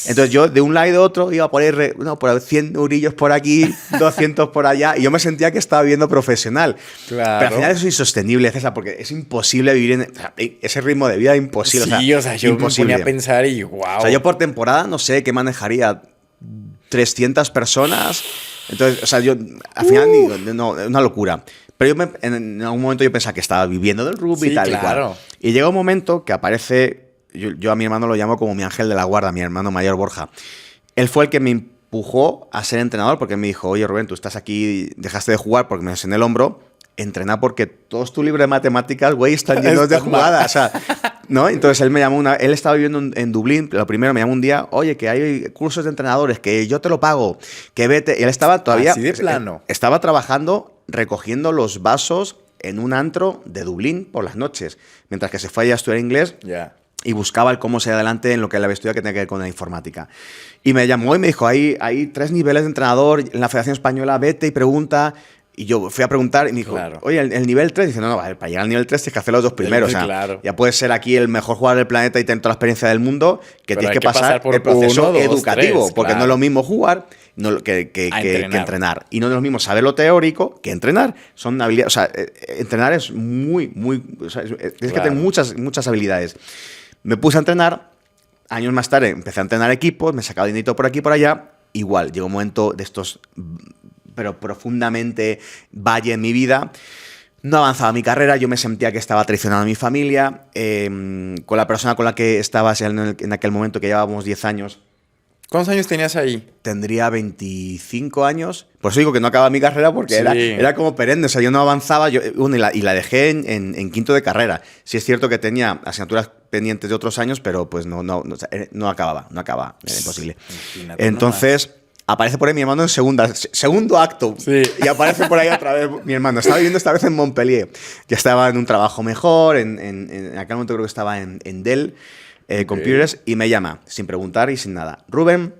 S2: Entonces yo de un lado y de otro iba por ahí, por 100 eurillos por aquí, 200 por allá, y yo me sentía que estaba viviendo profesional.
S1: Claro.
S2: Pero al final eso es insostenible, César, porque es imposible vivir en ese ritmo de vida, imposible.
S1: Sí, o sea, yo imposible. Me ponía a pensar y wow.
S2: O sea, yo por temporada, no sé, ¿qué manejaría? 300 personas. Entonces, o sea, yo al final digo, no, es una locura. Pero yo en algún momento yo pensaba que estaba viviendo del rugby y tal y cual. Y llega un momento que aparece, yo a mi hermano lo llamo como mi ángel de la guarda, mi hermano mayor Borja. Él fue el que me empujó a ser entrenador porque me dijo, oye Rubén, tú estás aquí, dejaste de jugar porque me enseñé el hombro, entrena porque todos tus libros de matemáticas, güey, están llenos de jugadas. O sea, ¿no? Entonces él me llamó él estaba viviendo en Dublín, lo primero me llamó un día, oye, que hay cursos de entrenadores, que yo te lo pago, que vete. Y él estaba todavía...
S1: Así de plano.
S2: Estaba trabajando recogiendo los vasos en un antro de Dublín por las noches, mientras que se fue allá a estudiar inglés y buscaba el cómo seguir adelante en lo que él había estudiado, que tenía que ver con la informática. Y me llamó y me dijo, hay 3 niveles de entrenador en la Federación Española, vete y pregunta. Y yo fui a preguntar y me dijo, oye, el nivel 3. Dice, no, vale, para llegar al nivel 3 tienes que hacer los 2 primeros. O sea, ya puedes ser aquí el mejor jugador del planeta y tener toda la experiencia del mundo, que tienes que pasar por el proceso educativo. 3, porque no es lo mismo jugar que entrenar. Y no es lo mismo saber lo teórico que entrenar. Son habilidades. O sea, entrenar es muy. O sea, tienes que tener muchas habilidades. Me puse a entrenar. Años más tarde empecé a entrenar equipos, me sacaba dinerito por aquí y por allá. Igual, llegó un momento de estos, pero profundamente valle en mi vida. No avanzaba mi carrera, yo me sentía que estaba traicionando a mi familia. Con la persona con la que estaba en aquel momento, que llevábamos 10 años.
S1: ¿Cuántos años tenías ahí?
S2: Tendría 25 años. Por eso digo que no acababa mi carrera, porque era como perenne. O sea, yo no avanzaba y la dejé en quinto de carrera. Sí es cierto que tenía asignaturas pendientes de otros años, pero pues no acababa. Era imposible. Entonces, aparece por ahí mi hermano en segundo acto. Sí. Y aparece por ahí otra vez mi hermano. Estaba viviendo esta vez en Montpellier. Ya estaba en un trabajo mejor. En aquel momento creo que estaba en Dell. Computers, y me llama, sin preguntar y sin nada. Rubén,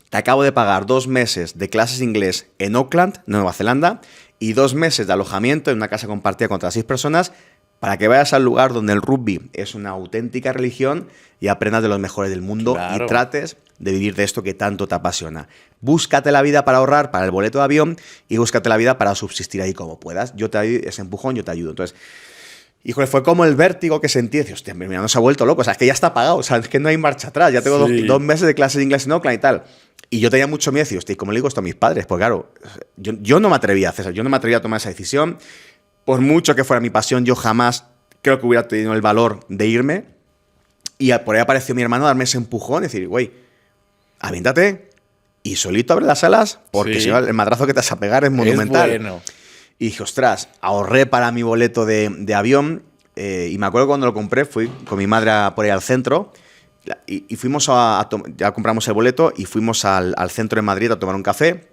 S2: te acabo de pagar 2 meses de clases de inglés en Auckland, Nueva Zelanda, y 2 meses de alojamiento en una casa compartida con otras 6 personas para que vayas al lugar donde el rugby es una auténtica religión y aprendas de los mejores del mundo y trates de vivir de esto que tanto te apasiona. Búscate la vida para ahorrar para el boleto de avión y búscate la vida para subsistir ahí como puedas. Yo te doy ese empujón, yo te ayudo. Entonces, híjole, fue como el vértigo que sentí. Decía, hostia, mi hermano se ha vuelto loco. O sea, es que ya está pagado. O sea, es que no hay marcha atrás. Ya tengo 2 meses de clases de inglés en Auckland y tal. Y yo tenía mucho miedo. Decía, hostia, ¿cómo le digo esto a mis padres? Pues claro, yo no me atrevía, César. Yo no me atrevía a tomar esa decisión. Por mucho que fuera mi pasión, yo jamás creo que hubiera tenido el valor de irme. Y por ahí apareció mi hermano a darme ese empujón. Y decir, güey, aviéntate y solito abre las alas. Porque si no, el madrazo que te vas a pegar es monumental. Es bueno. Y dije, ostras, ahorré para mi boleto de avión y me acuerdo cuando lo compré, fui con mi madre por ahí al centro y fuimos ya compramos el boleto y fuimos al centro de Madrid a tomar un café.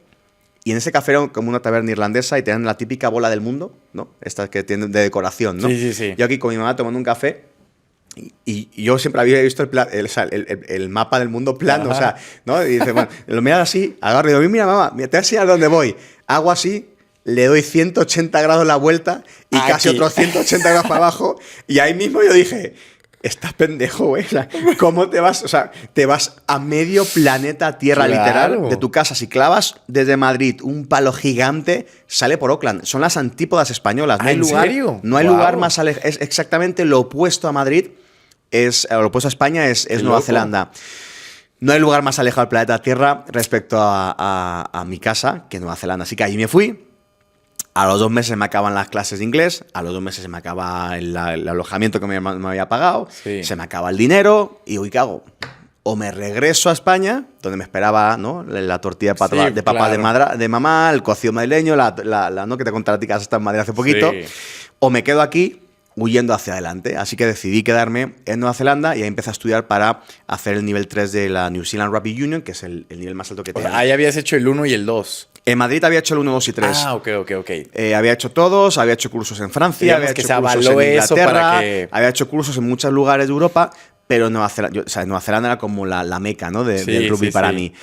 S2: Y en ese café era como una taberna irlandesa y tenían la típica bola del mundo, ¿no? Estas que tienen de decoración, ¿no?
S1: Sí.
S2: Yo aquí con mi mamá tomando un café Y yo siempre había visto el mapa del mundo plano, o sea, ¿no? Y dice, bueno, lo miras así, agarro y digo, mira, mamá, mira, te voy a enseñar dónde voy. Hago así, le doy 180 grados la vuelta y casi otros 180 grados para abajo. Y ahí mismo yo dije, estás pendejo, güey. O sea, ¿cómo te vas? O sea, te vas a medio planeta Tierra, literal, de tu casa. Si clavas desde Madrid un palo gigante, sale por Auckland. Son las antípodas españolas. No hay lugar,
S1: serio?
S2: No hay lugar más alejado. Es exactamente lo opuesto a Madrid. Lo opuesto a España es Nueva Zelanda. No hay lugar más alejado del planeta Tierra respecto a mi casa que Nueva Zelanda. Así que ahí me fui. A los 2 meses me acaban las clases de inglés, a los 2 meses se me acaba el alojamiento que me había pagado, se me acaba el dinero y ¿qué hago? O me regreso a España, donde me esperaba, ¿no?, la tortilla de papa de mamá, el cocido madrileño, ¿no?, que te conté a ti que has estado en Madrid hace poquito, o me quedo aquí huyendo hacia adelante. Así que decidí quedarme en Nueva Zelanda y ahí empecé a estudiar para hacer el nivel 3 de la New Zealand Rugby Union, que es el nivel más alto que tiene.
S1: Ahí habías hecho el 1 y el 2.
S2: En Madrid había hecho el 1, 2 y 3.
S1: Ah, ok.
S2: Había hecho todos, había hecho cursos en Francia, había hecho cursos en Inglaterra, había hecho cursos en muchos lugares de Europa, pero Nueva Zelanda era como la meca, ¿no?, del rugby para mí.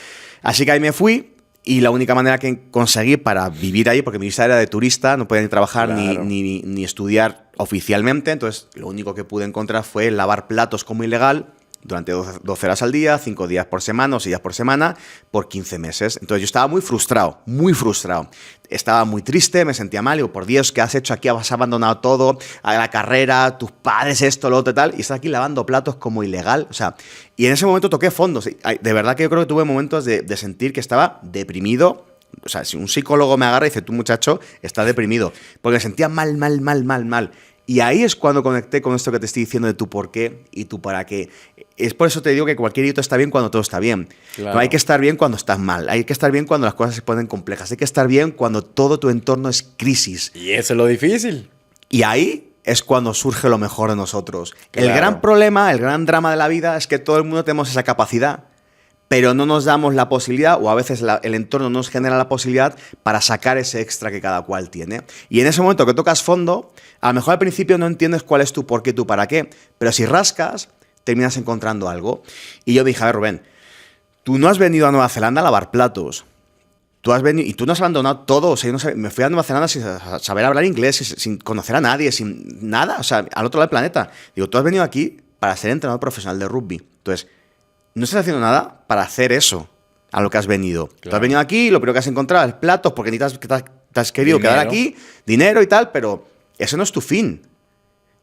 S2: Así que ahí me fui y la única manera que conseguí para vivir ahí, porque mi visa era de turista, no podía ni trabajar ni estudiar oficialmente, entonces lo único que pude encontrar fue lavar platos como ilegal durante 12 horas al día, 5 días por semana o 6 días por semana, por 15 meses. Entonces yo estaba muy frustrado, muy frustrado. Estaba muy triste, me sentía mal. Digo, por Dios, ¿qué has hecho aquí? Has abandonado todo, a la carrera, tus padres, esto, lo otro y tal, y estás aquí lavando platos como ilegal. O sea, y en ese momento toqué fondo. De verdad que yo creo que tuve momentos de sentir que estaba deprimido. O sea, si un psicólogo me agarra y dice, tú, muchacho, estás deprimido, porque me sentía mal. Y ahí es cuando conecté con esto que te estoy diciendo de tu por qué y tu para qué. Es por eso te digo que cualquier hito está bien cuando todo está bien. Claro. No hay que estar bien cuando estás mal. Hay que estar bien cuando las cosas se ponen complejas. Hay que estar bien cuando todo tu entorno es crisis.
S1: Y eso es lo difícil.
S2: Y ahí es cuando surge lo mejor de nosotros. Claro. El gran problema, el gran drama de la vida es que todo el mundo tenemos esa capacidad, pero no nos damos la posibilidad, o a veces el entorno nos genera la posibilidad para sacar ese extra que cada cual tiene. Y en ese momento que tocas fondo, a lo mejor al principio no entiendes cuál es tu por qué, tu para qué, pero si rascas, terminas encontrando algo. Y yo dije, a ver, Rubén, tú no has venido a Nueva Zelanda a lavar platos. Tú has venido y tú no has abandonado todo. O sea, yo no me fui a Nueva Zelanda sin saber hablar inglés, sin conocer a nadie, sin nada, o sea, al otro lado del planeta. Digo, tú has venido aquí para ser entrenador profesional de rugby. Entonces, no estás haciendo nada para hacer eso a lo que has venido. Claro. Tú has venido aquí, lo primero que has encontrado es platos porque ni te has querido dinero. Quedar aquí, dinero y tal, pero eso no es tu fin.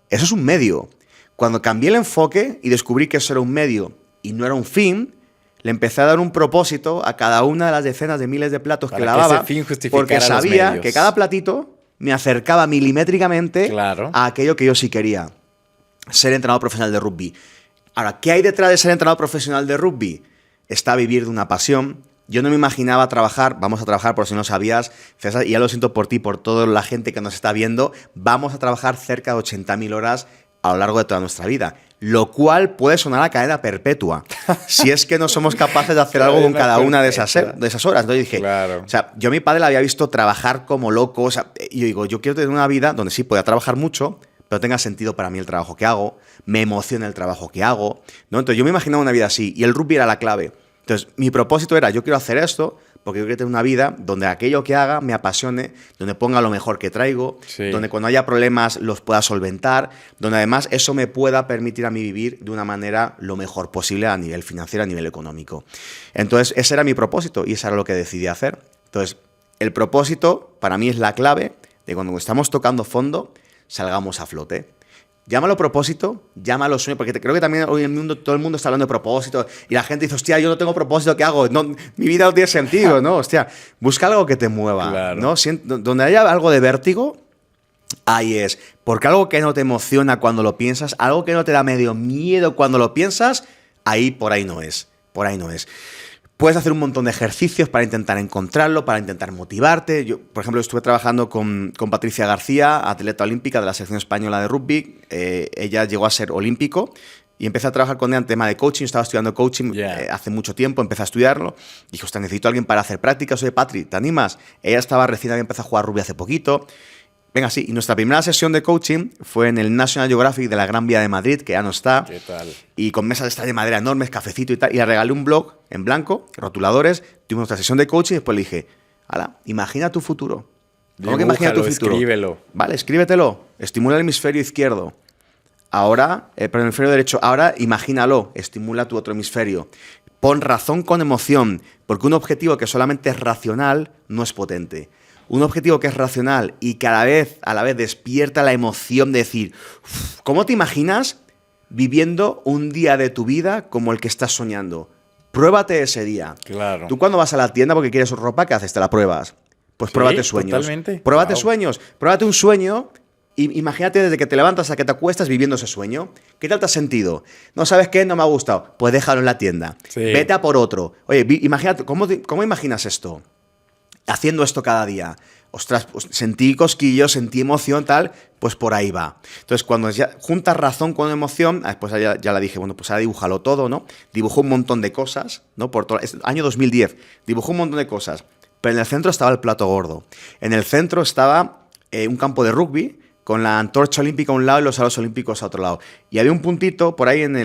S2: Eso es un medio. Cuando cambié el enfoque y descubrí que eso era un medio y no era un fin, le empecé a dar un propósito a cada una de las decenas de miles de platos para que lavaba, porque sabía que cada platito me acercaba milimétricamente a aquello que yo sí quería, ser entrenador profesional de rugby. Ahora, ¿qué hay detrás de ser entrenador profesional de rugby? Está vivir de una pasión. Yo no me imaginaba trabajar, vamos a trabajar, por si no sabías, César, y ya lo siento por ti, por toda la gente que nos está viendo, vamos a trabajar cerca de 80.000 horas a lo largo de toda nuestra vida, lo cual puede sonar a cadena perpetua, si es que no somos capaces de hacer algo con cada una de esas horas. Entonces dije, o sea, yo a mi padre le había visto trabajar como loco, o sea, y yo digo, yo quiero tener una vida donde sí pueda trabajar mucho, pero tenga sentido para mí el trabajo que hago, me emociona el trabajo que hago, ¿no? Entonces yo me imaginaba una vida así, y el rugby era la clave. Entonces mi propósito era, yo quiero hacer esto, porque yo quiero tener una vida donde aquello que haga me apasione, donde ponga lo mejor que traigo, donde cuando haya problemas los pueda solventar, donde además eso me pueda permitir a mí vivir de una manera lo mejor posible a nivel financiero, a nivel económico. Entonces ese era mi propósito y eso era lo que decidí hacer. Entonces el propósito para mí es la clave de cuando estamos tocando fondo, salgamos a flote. Llámalo propósito, llámalo sueño, porque creo que también hoy en el mundo todo el mundo está hablando de propósito y la gente dice, hostia, yo no tengo propósito, ¿qué hago? No, mi vida no tiene sentido, ¿no? Hostia, busca algo que te mueva, ¿no? Donde haya algo de vértigo, ahí es. Porque algo que no te emociona cuando lo piensas, algo que no te da medio miedo cuando lo piensas, por ahí no es. Puedes hacer un montón de ejercicios para intentar encontrarlo, para intentar motivarte. Yo, por ejemplo, estuve trabajando con Patricia García, atleta olímpica de la selección española de rugby. Ella llegó a ser olímpico y empecé a trabajar con ella en tema de coaching. Estaba estudiando coaching hace mucho tiempo, empecé a estudiarlo. Dije, hostia, necesito a alguien para hacer prácticas. Oye, Patri, ¿te animas? Ella había empezado a jugar rugby hace poquito. Venga, sí. Y nuestra primera sesión de coaching fue en el National Geographic de la Gran Vía de Madrid, que ya no está.
S1: ¿Qué tal?
S2: Y con mesas estas de madera enormes, cafecito y tal. Y le regalé un blog en blanco, rotuladores. Tuvimos nuestra sesión de coaching y después le dije, hala, imagina tu futuro. ¿Cómo que imagina tu futuro?
S1: Escríbelo.
S2: Vale, escríbetelo. Estimula el hemisferio izquierdo. Ahora, perdón, el hemisferio derecho. Ahora, imagínalo. Estimula tu otro hemisferio. Pon razón con emoción, porque un objetivo que solamente es racional no es potente. Un objetivo que es racional y que a la vez despierta la emoción de decir, ¿cómo te imaginas viviendo un día de tu vida como el que estás soñando? Pruébate ese día.
S1: Claro.
S2: Tú cuando vas a la tienda porque quieres ropa, ¿qué haces? Te la pruebas. Pues
S1: Sí,
S2: pruébate sueños.
S1: totalmente.
S2: Pruébate
S1: Wow.
S2: sueños. Pruébate un sueño y imagínate desde que te levantas a que te acuestas viviendo ese sueño. ¿Qué tal te has sentido? ¿No sabes qué? No me ha gustado. Pues déjalo en la tienda.
S1: Sí.
S2: Vete a por otro. Oye, imagínate, ¿cómo imaginas esto? Haciendo esto cada día. Ostras, pues sentí cosquillos, sentí emoción, tal, pues por ahí va. Entonces, cuando ya juntas razón con emoción, pues ya la dije, bueno, pues ahora dibújalo todo, ¿no? Dibujó un montón de cosas, ¿no? Año 2010, dibujó un montón de cosas, pero en el centro estaba el plato gordo. En el centro estaba un campo de rugby con la antorcha olímpica a un lado y los aros olímpicos a otro lado. Y había un puntito por ahí entre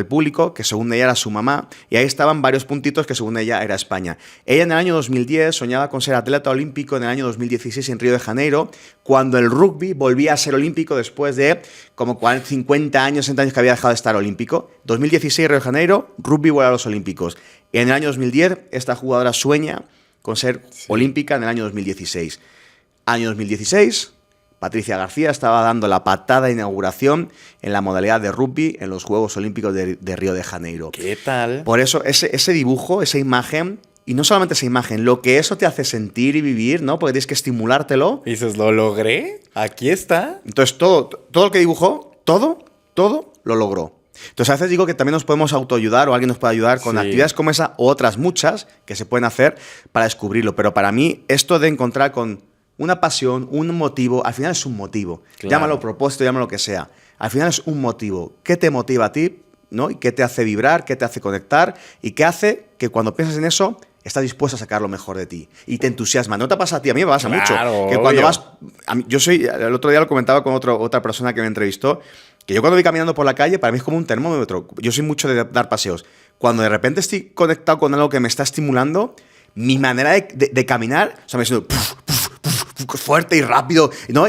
S2: el público que según ella era su mamá, y ahí estaban varios puntitos que según ella era España. Ella en el año 2010 soñaba con ser atleta olímpico en el año 2016 en Río de Janeiro, cuando el rugby volvía a ser olímpico después de como 50 años, 60 años que había dejado de estar olímpico. 2016 Río de Janeiro, rugby vuelve a los olímpicos. Y en el año 2010 esta jugadora sueña con ser olímpica en el año 2016. Año 2016... Patricia García estaba dando la patada de inauguración en la modalidad de rugby en los Juegos Olímpicos de Río de Janeiro.
S1: ¿Qué tal?
S2: Por eso ese dibujo, esa imagen, y no solamente esa imagen, lo que eso te hace sentir y vivir, ¿no? Porque tienes que estimulártelo.
S1: Dices, ¿lo logré? Aquí está.
S2: Entonces todo lo que dibujó, todo lo logró. Entonces a veces digo que también nos podemos autoayudar o alguien nos puede ayudar con actividades como esa o otras muchas que se pueden hacer para descubrirlo. Pero para mí esto de encontrar con una pasión, un motivo, al final es un motivo.
S1: Claro.
S2: Llámalo propósito, llámalo lo que sea. Al final es un motivo. ¿Qué te motiva a ti? ¿No? ¿Y qué te hace vibrar? ¿Qué te hace conectar? ¿Y qué hace que cuando piensas en eso estás dispuesto a sacar lo mejor de ti? Y te entusiasma. ¿No te pasa a ti? A mí me pasa mucho. Que cuando vas... el otro día lo comentaba con otra persona que me entrevistó, que yo cuando voy caminando por la calle, para mí es como un termómetro. Yo soy mucho de dar paseos. Cuando de repente estoy conectado con algo que me está estimulando, mi manera de caminar, o sea, me siento fuerte y rápido, ¿no?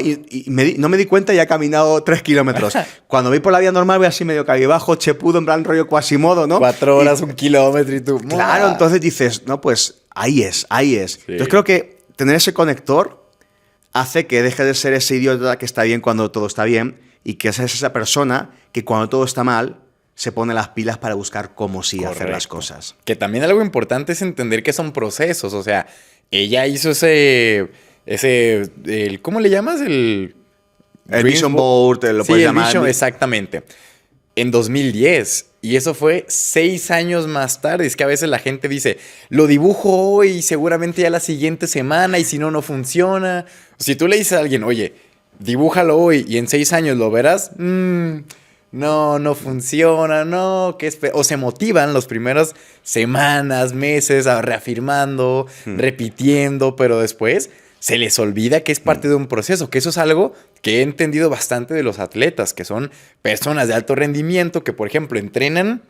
S2: No me di cuenta y he caminado 3 kilómetros. Cuando voy por la vía normal voy así medio cabizbajo, chepudo, en plan rollo Quasimodo, ¿no?
S1: 4 horas, 1 kilómetro y tú...
S2: Claro, entonces dices, no, pues ahí es.
S1: Sí.
S2: Entonces creo que tener ese conector hace que deje de ser ese idiota que está bien cuando todo está bien y que seas esa persona que cuando todo está mal se pone las pilas para buscar cómo sí hacer las cosas.
S1: Que también algo importante es entender que son procesos. O sea, ella hizo ese ¿cómo le llamas? El
S2: Vision Board, lo puedes llamar.
S1: Vision, exactamente. En 2010. Y eso fue 6 años más tarde. Es que a veces la gente dice, lo dibujo hoy y seguramente ya la siguiente semana y si no, no funciona. Si tú le dices a alguien, oye, dibújalo hoy y en 6 años lo verás, no funciona, no, o se motivan las primeras semanas, meses, reafirmando, repitiendo, pero después se les olvida que es parte de un proceso, que eso es algo que he entendido bastante de los atletas, que son personas de alto rendimiento que, por ejemplo, entrenan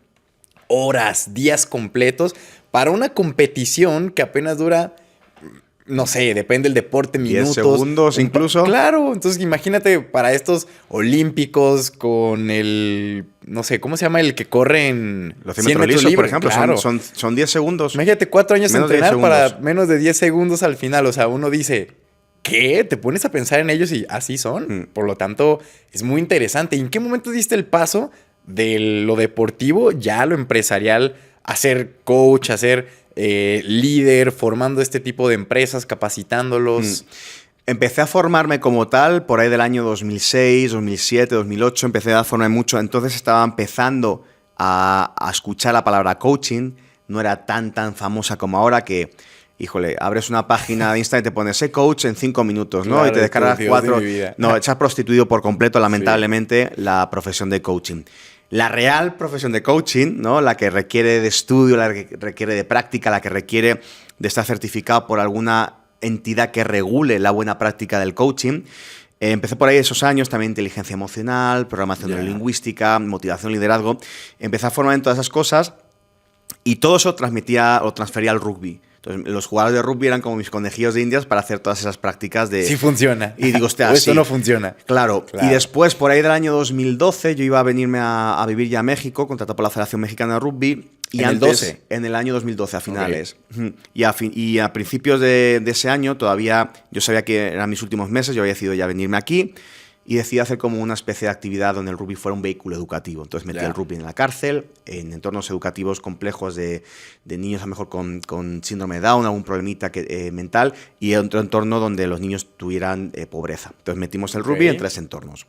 S1: horas, días completos para una competición que apenas dura... No sé, depende del deporte, minutos.
S2: 10 segundos incluso.
S1: Claro, entonces imagínate para estos olímpicos con el... No sé, ¿cómo se llama el que corre en...
S2: Los 100 metros lisos, por ejemplo,
S1: claro.
S2: son 10 segundos.
S1: Imagínate 4 años
S2: menos
S1: entrenar para menos de 10 segundos al final. O sea, uno dice, ¿qué? Te pones a pensar en ellos y así son. Por lo tanto, es muy interesante. ¿Y en qué momento diste el paso de lo deportivo ya a lo empresarial, a ser coach, a ser... líder, formando este tipo de empresas, capacitándolos?
S2: Empecé a formarme como tal por ahí del año 2006, 2007, 2008. Empecé a formarme mucho. Entonces estaba empezando a escuchar la palabra coaching. No era tan famosa como ahora que, híjole, abres una página de Instagram y te pones coach en 5 minutos, ¿no?
S1: Claro,
S2: y te descargas 4. No, se ha prostituido por completo, lamentablemente, la profesión de coaching. La real profesión de coaching, ¿no? La que requiere de estudio, la que requiere de práctica, la que requiere de estar certificado por alguna entidad que regule la buena práctica del coaching. Empecé por ahí esos años, también inteligencia emocional, programación neurolingüística, motivación, liderazgo. Empecé a formar en todas esas cosas y todo eso transfería al rugby. Entonces, los jugadores de rugby eran como mis conejillos de indias para hacer todas esas prácticas de...
S1: Sí funciona.
S2: Y digo, hostia,
S1: esto no funciona.
S2: Claro. Y después, por ahí del año 2012, yo iba a venirme a vivir ya a México, contratado por la Federación Mexicana de Rugby. Y
S1: ¿En el 12?
S2: En el año 2012, a finales. Okay. Y a principios de ese año, todavía yo sabía que eran mis últimos meses, yo había decidido ya venirme aquí y decidí hacer como una especie de actividad donde el rugby fuera un vehículo educativo. Entonces metí el rugby en la cárcel, en entornos educativos complejos de niños a lo mejor con síndrome de Down, algún problemita mental, y otro entorno donde los niños tuvieran pobreza. Entonces metimos el rugby en 3 entornos.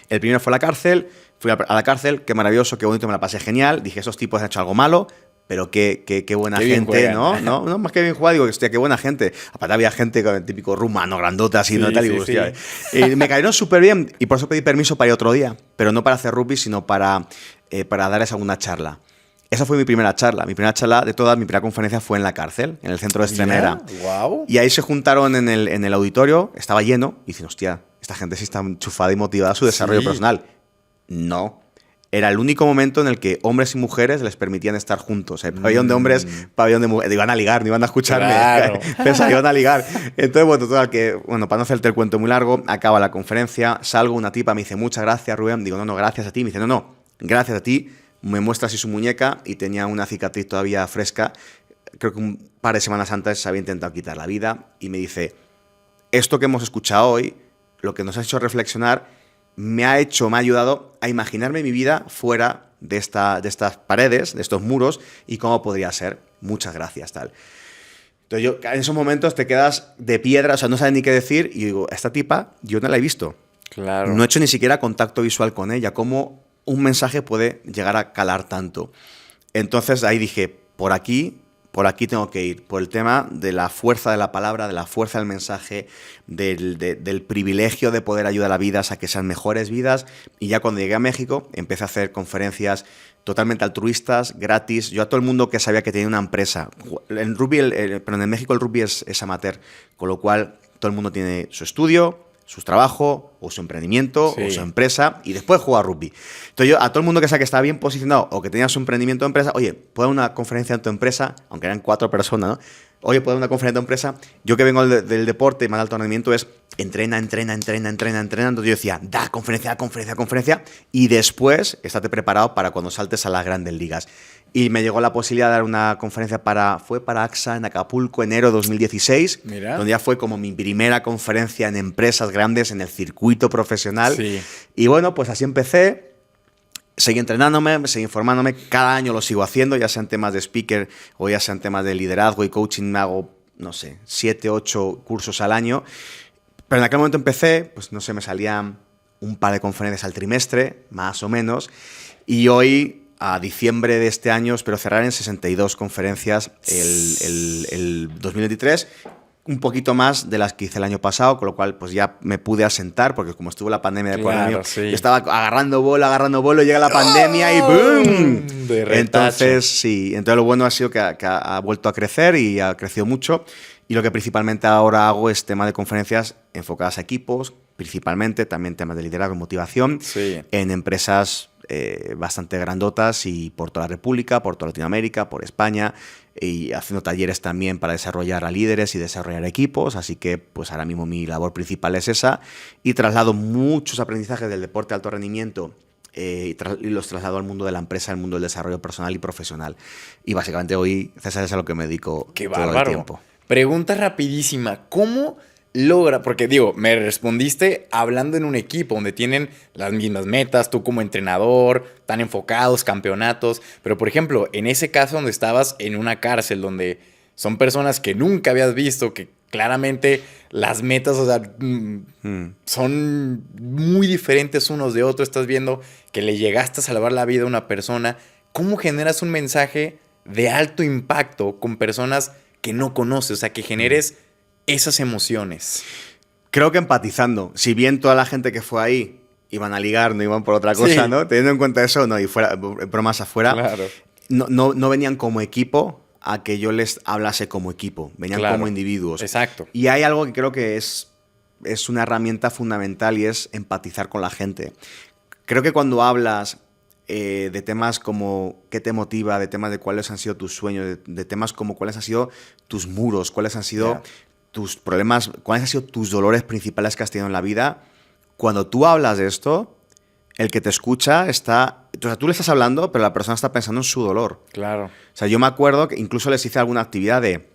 S2: El primero fue la cárcel. Fui a la cárcel, qué maravilloso, qué bonito, me la pasé genial. Dije, esos tipos han hecho algo malo, pero qué buena gente, ¿no? No, más que bien jugado, digo, hostia, qué buena gente. Aparte había gente con el típico rumano, grandote, así, ¿no? Tal, y, hostia, y me cayeron súper bien y por eso pedí permiso para ir otro día, pero no para hacer rugby, sino para darles alguna charla. Esa fue mi primera charla. Mi primera charla de todas, mi primera conferencia fue en la cárcel, en el centro de Extremera.
S1: Wow.
S2: Y ahí se juntaron en el auditorio, estaba lleno, y dicen, hostia, esta gente sí está enchufada y motivada a su desarrollo personal. No. Era el único momento en el que hombres y mujeres les permitían estar juntos. El pabellón de hombres, pabellón de mujeres. Iban a ligar, no iban a escucharme.
S1: Claro.
S2: Pensaba que iban a ligar. Entonces, bueno, para no hacerte el cuento muy largo, acaba la conferencia, salgo, una tipa me dice, muchas gracias, Rubén. Digo, no, gracias a ti. Me dice, no, gracias a ti. Me muestra así su muñeca y tenía una cicatriz todavía fresca. Creo que un par de semanas antes se había intentado quitar la vida. Y me dice, esto que hemos escuchado hoy, lo que nos ha hecho reflexionar, me ha ayudado a imaginarme mi vida fuera de estas paredes, de estos muros, y cómo podría ser. Muchas gracias, tal. Entonces en esos momentos te quedas de piedra, o sea, no sabes ni qué decir, y digo, esta tipa yo no la he visto.
S1: Claro.
S2: No he hecho ni siquiera contacto visual con ella. ¿Cómo un mensaje puede llegar a calar tanto? Entonces ahí dije, por aquí tengo que ir, por el tema de la fuerza de la palabra, de la fuerza del mensaje, del privilegio de poder ayudar a vidas a que sean mejores vidas. Y ya cuando llegué a México, empecé a hacer conferencias totalmente altruistas, gratis. Yo a todo el mundo que sabía que tenía una empresa. En México el rugby es amateur, con lo cual todo el mundo tiene su estudio, su trabajo, o su emprendimiento, o su empresa, y después juega rugby. Entonces yo, a todo el mundo que sabe que está bien posicionado o que tenía su emprendimiento de empresa, oye, ¿puedo dar una conferencia en tu empresa? Aunque eran 4 personas, ¿no? Oye, ¿puedo dar una conferencia en tu empresa? Yo que vengo del deporte, más alto rendimiento, es entrena. Entonces yo decía, da conferencia, y después estate preparado para cuando saltes a las grandes ligas. Y me llegó la posibilidad de dar una conferencia fue para AXA en Acapulco, enero de 2016, donde ya fue como mi primera conferencia en empresas grandes, en el circuito profesional. Sí. Y bueno, pues así empecé. Seguí entrenándome, seguí informándome. Cada año lo sigo haciendo, ya sean temas de speaker o ya sean temas de liderazgo y coaching. Me hago, no sé, 7, 8 cursos al año. Pero en aquel momento empecé, pues no sé, me salían un par de conferencias al trimestre, más o menos. Y hoy, a diciembre de este año, espero cerrar en 62 conferencias el 2023. Un poquito más de las que hice el año pasado, con lo cual pues ya me pude asentar, porque como estuvo la pandemia de por medio, yo estaba agarrando vuelo, llega la pandemia y ¡boom! Entonces lo bueno ha sido que ha vuelto a crecer y ha crecido mucho, y lo que principalmente ahora hago es tema de conferencias enfocadas a equipos, principalmente también temas de liderazgo y motivación, en empresas bastante grandotas y por toda la República, por toda Latinoamérica, por España, y haciendo talleres también para desarrollar a líderes y desarrollar equipos. Así que pues ahora mismo mi labor principal es esa, y traslado muchos aprendizajes del deporte de alto rendimiento y los traslado al mundo de la empresa, al mundo del desarrollo personal y profesional. Y básicamente hoy, César, es a lo que me dedico todo el tiempo.
S1: Pregunta rapidísima, ¿cómo logra? Porque digo, me respondiste hablando en un equipo donde tienen las mismas metas, tú como entrenador, tan enfocados, campeonatos, pero por ejemplo, en ese caso donde estabas en una cárcel, donde son personas que nunca habías visto, que claramente las metas, o sea, son muy diferentes unos de otros, estás viendo que le llegaste a salvar la vida a una persona, ¿cómo generas un mensaje de alto impacto con personas que no conoces? O sea, que generes esas emociones.
S2: Creo que empatizando. Si bien toda la gente que fue ahí iban a ligar, no iban por otra cosa, ¿no? Teniendo en cuenta eso, no, y fuera, bromas afuera, claro. No venían como equipo a que yo les hablase como equipo, venían
S1: Claro.
S2: como individuos.
S1: Exacto.
S2: Y hay algo que creo que es una herramienta fundamental y es empatizar con la gente. Creo que cuando hablas de temas como qué te motiva, de temas de cuáles han sido tus sueños, de temas como cuáles han sido tus muros, cuáles han sido tus problemas, cuáles han sido tus dolores principales que has tenido en la vida, cuando tú hablas de esto, el que te escucha está... O sea, tú le estás hablando, pero la persona está pensando en su dolor.
S1: Claro.
S2: O sea, yo me acuerdo que incluso les hice alguna actividad de...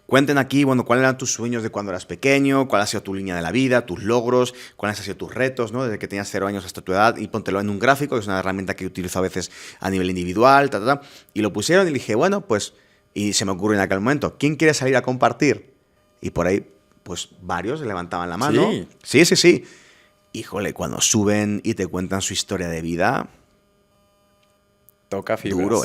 S2: Cuenten aquí, bueno, cuáles eran tus sueños de cuando eras pequeño, cuál ha sido tu línea de la vida, tus logros, cuáles han sido tus retos, ¿no? Desde que tenías 0 años hasta tu edad, y póntelo en un gráfico, que es una herramienta que utilizo a veces a nivel individual, y lo pusieron y dije, bueno, pues, y se me ocurrió en aquel momento, ¿quién quiere salir a compartir? Y por ahí, pues, varios levantaban la mano. Sí. Híjole, cuando suben y te cuentan su historia de vida...
S1: Toca fibras.
S2: Duro,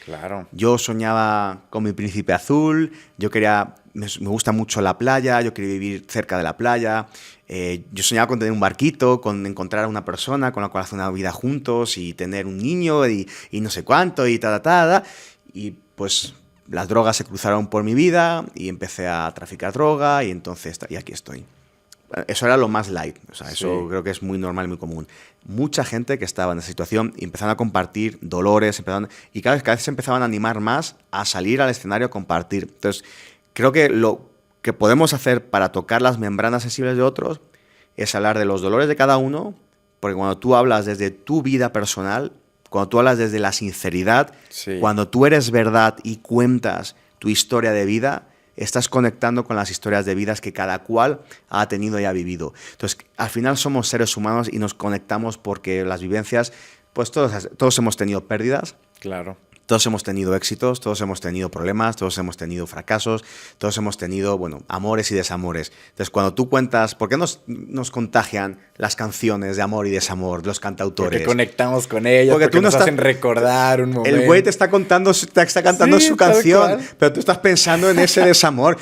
S1: Claro.
S2: Yo soñaba con mi príncipe azul, me gusta mucho la playa, yo quería vivir cerca de la playa, yo soñaba con tener un barquito, con encontrar a una persona con la cual hacer una vida juntos y tener un niño y no sé cuánto y y pues las drogas se cruzaron por mi vida y empecé a traficar droga y entonces, y aquí estoy. Eso era lo más light, o sea, eso creo que es muy normal y muy común. Mucha gente que estaba en esa situación y empezaron a compartir dolores, y cada vez se empezaban a animar más a salir al escenario a compartir. Entonces, creo que lo que podemos hacer para tocar las membranas sensibles de otros es hablar de los dolores de cada uno, porque cuando tú hablas desde tu vida personal, cuando tú hablas desde la sinceridad, cuando tú eres verdad y cuentas tu historia de vida, estás conectando con las historias de vidas que cada cual ha tenido y ha vivido. Entonces, al final somos seres humanos y nos conectamos porque las vivencias, pues todos hemos tenido pérdidas.
S1: Claro.
S2: Todos hemos tenido éxitos, todos hemos tenido problemas, todos hemos tenido fracasos, todos hemos tenido, bueno, amores y desamores. Entonces, cuando tú cuentas, ¿por qué nos contagian las canciones de amor y desamor, los cantautores?
S1: Porque conectamos con ellas, porque tú nos hacen recordar un momento.
S2: El güey te está cantando su canción, pero tú estás pensando en ese desamor.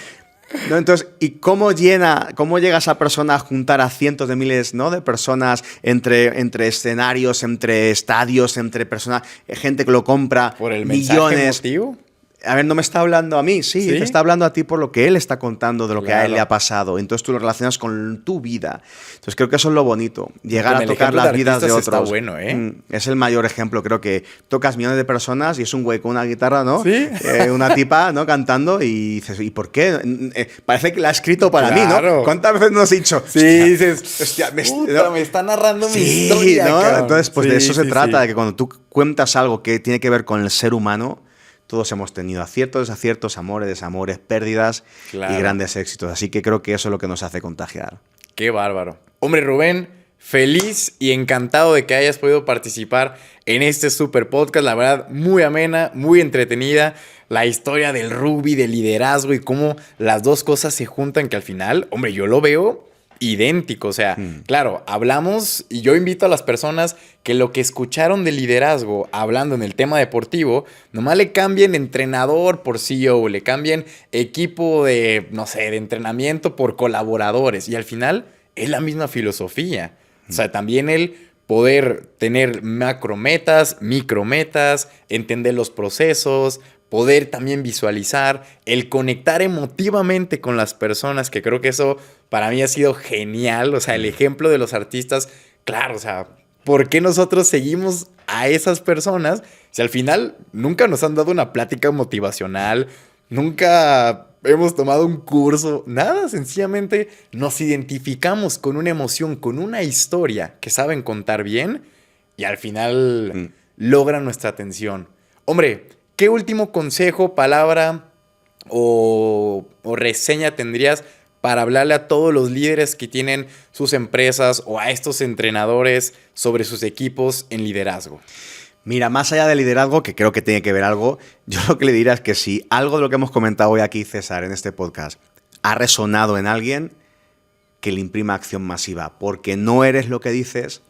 S2: ¿No? Entonces, ¿y cómo llega esa persona a juntar a cientos de miles, ¿no?, de personas entre escenarios, entre estadios, entre personas, gente que lo compra,
S1: por el
S2: millones?
S1: Mensaje emotivo.
S2: A ver, no me está hablando a mí, sí, te está hablando a ti por lo que él está contando de lo que a él le ha pasado. Entonces tú lo relacionas con tu vida. Entonces creo que eso es lo bonito, llegar a tocar las vidas de otros.
S1: Está bueno,
S2: Es el mayor ejemplo, creo que tocas millones de personas y es un güey con una guitarra, ¿no?
S1: Sí.
S2: Una tipa, ¿no?, cantando y dices, ¿y por qué? Parece que la ha escrito para mí, ¿no? ¿Cuántas veces nos has dicho?
S1: Sí, dices, hostia, me está narrando mi historia,
S2: ¿no?
S1: cabrón.
S2: Entonces, pues de eso se trata, de que cuando tú cuentas algo que tiene que ver con el ser humano, todos hemos tenido aciertos, desaciertos, amores, desamores, pérdidas y grandes éxitos. Así que creo que eso es lo que nos hace contagiar.
S1: Qué bárbaro. Hombre, Rubén, feliz y encantado de que hayas podido participar en este super podcast. La verdad, muy amena, muy entretenida. La historia del rugby, del liderazgo y cómo las dos cosas se juntan, que al final, hombre, yo lo veo idéntico. O sea, claro, hablamos y yo invito a las personas que lo que escucharon de liderazgo hablando en el tema deportivo, nomás le cambien entrenador por CEO, le cambien equipo de, no sé, de entrenamiento por colaboradores y al final es la misma filosofía. O sea, también el poder tener macrometas, micrometas, entender los procesos, poder también visualizar, el conectar emotivamente con las personas, que creo que eso para mí ha sido genial. O sea, el ejemplo de los artistas, claro, o sea, ¿por qué nosotros seguimos a esas personas si al final nunca nos han dado una plática motivacional, nunca hemos tomado un curso, nada? Sencillamente nos identificamos con una emoción, con una historia que saben contar bien y al final logran nuestra atención. Hombre, ¿qué último consejo, palabra o reseña tendrías para hablarle a todos los líderes que tienen sus empresas o a estos entrenadores sobre sus equipos en liderazgo?
S2: Mira, más allá del liderazgo, que creo que tiene que ver algo, yo lo que le diría es que si algo de lo que hemos comentado hoy aquí, César, en este podcast, ha resonado en alguien, que le imprima acción masiva, porque no eres lo que dices,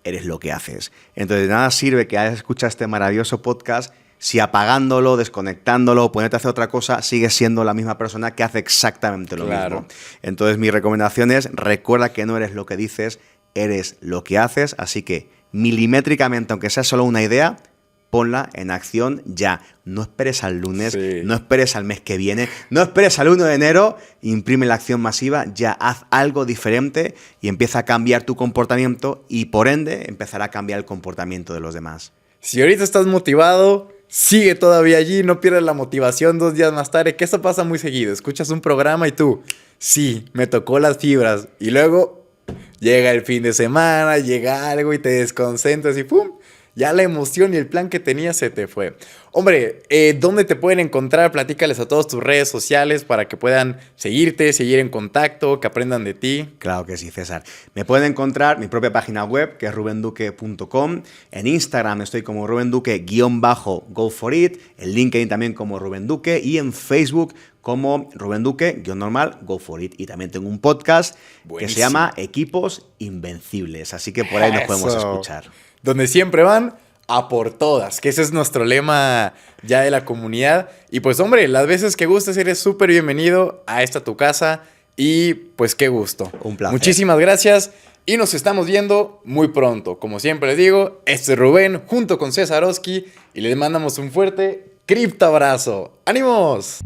S2: eres lo que haces. Entonces, de nada sirve que hayas escuchado este maravilloso podcast si apagándolo, desconectándolo, poniéndote a hacer otra cosa, sigues siendo la misma persona que hace exactamente lo mismo. Entonces, mi recomendación es, recuerda que no eres lo que dices, eres lo que haces, así que milimétricamente, aunque sea solo una idea, ponla en acción ya. No esperes al lunes,
S1: Sí.
S2: no esperes al mes que viene, no esperes al 1 de enero, imprime la acción masiva, ya haz algo diferente y empieza a cambiar tu comportamiento y por ende empezará a cambiar el comportamiento de los demás.
S1: Si ahorita estás motivado, sigue todavía allí, no pierdas la motivación 2 días más tarde, que eso pasa muy seguido. Escuchas un programa y tú, sí, me tocó las fibras. Y luego llega el fin de semana, llega algo y te desconcentras y ¡pum! Ya la emoción y el plan que tenías se te fue. Hombre, ¿dónde te pueden encontrar? Platícales a todas tus redes sociales para que puedan seguirte, seguir en contacto, que aprendan de ti.
S2: Claro que sí, César. Me pueden encontrar mi propia página web, que es rubenduque.com. En Instagram estoy como rubenduque_go for it. En LinkedIn también como Rubén Duque. Y en Facebook como Rubén Duque_normal, go for it. Y también tengo un podcast que se llama Equipos Invencibles. Así que por ahí nos podemos escuchar.
S1: Donde siempre van a por todas, que ese es nuestro lema ya de la comunidad. Y pues hombre, las veces que gustes eres súper bienvenido a esta tu casa y pues qué gusto.
S2: Un placer.
S1: Muchísimas gracias y nos estamos viendo muy pronto. Como siempre les digo, este es Rubén junto con César Oski y les mandamos un fuerte cripto abrazo. ¡Ánimos!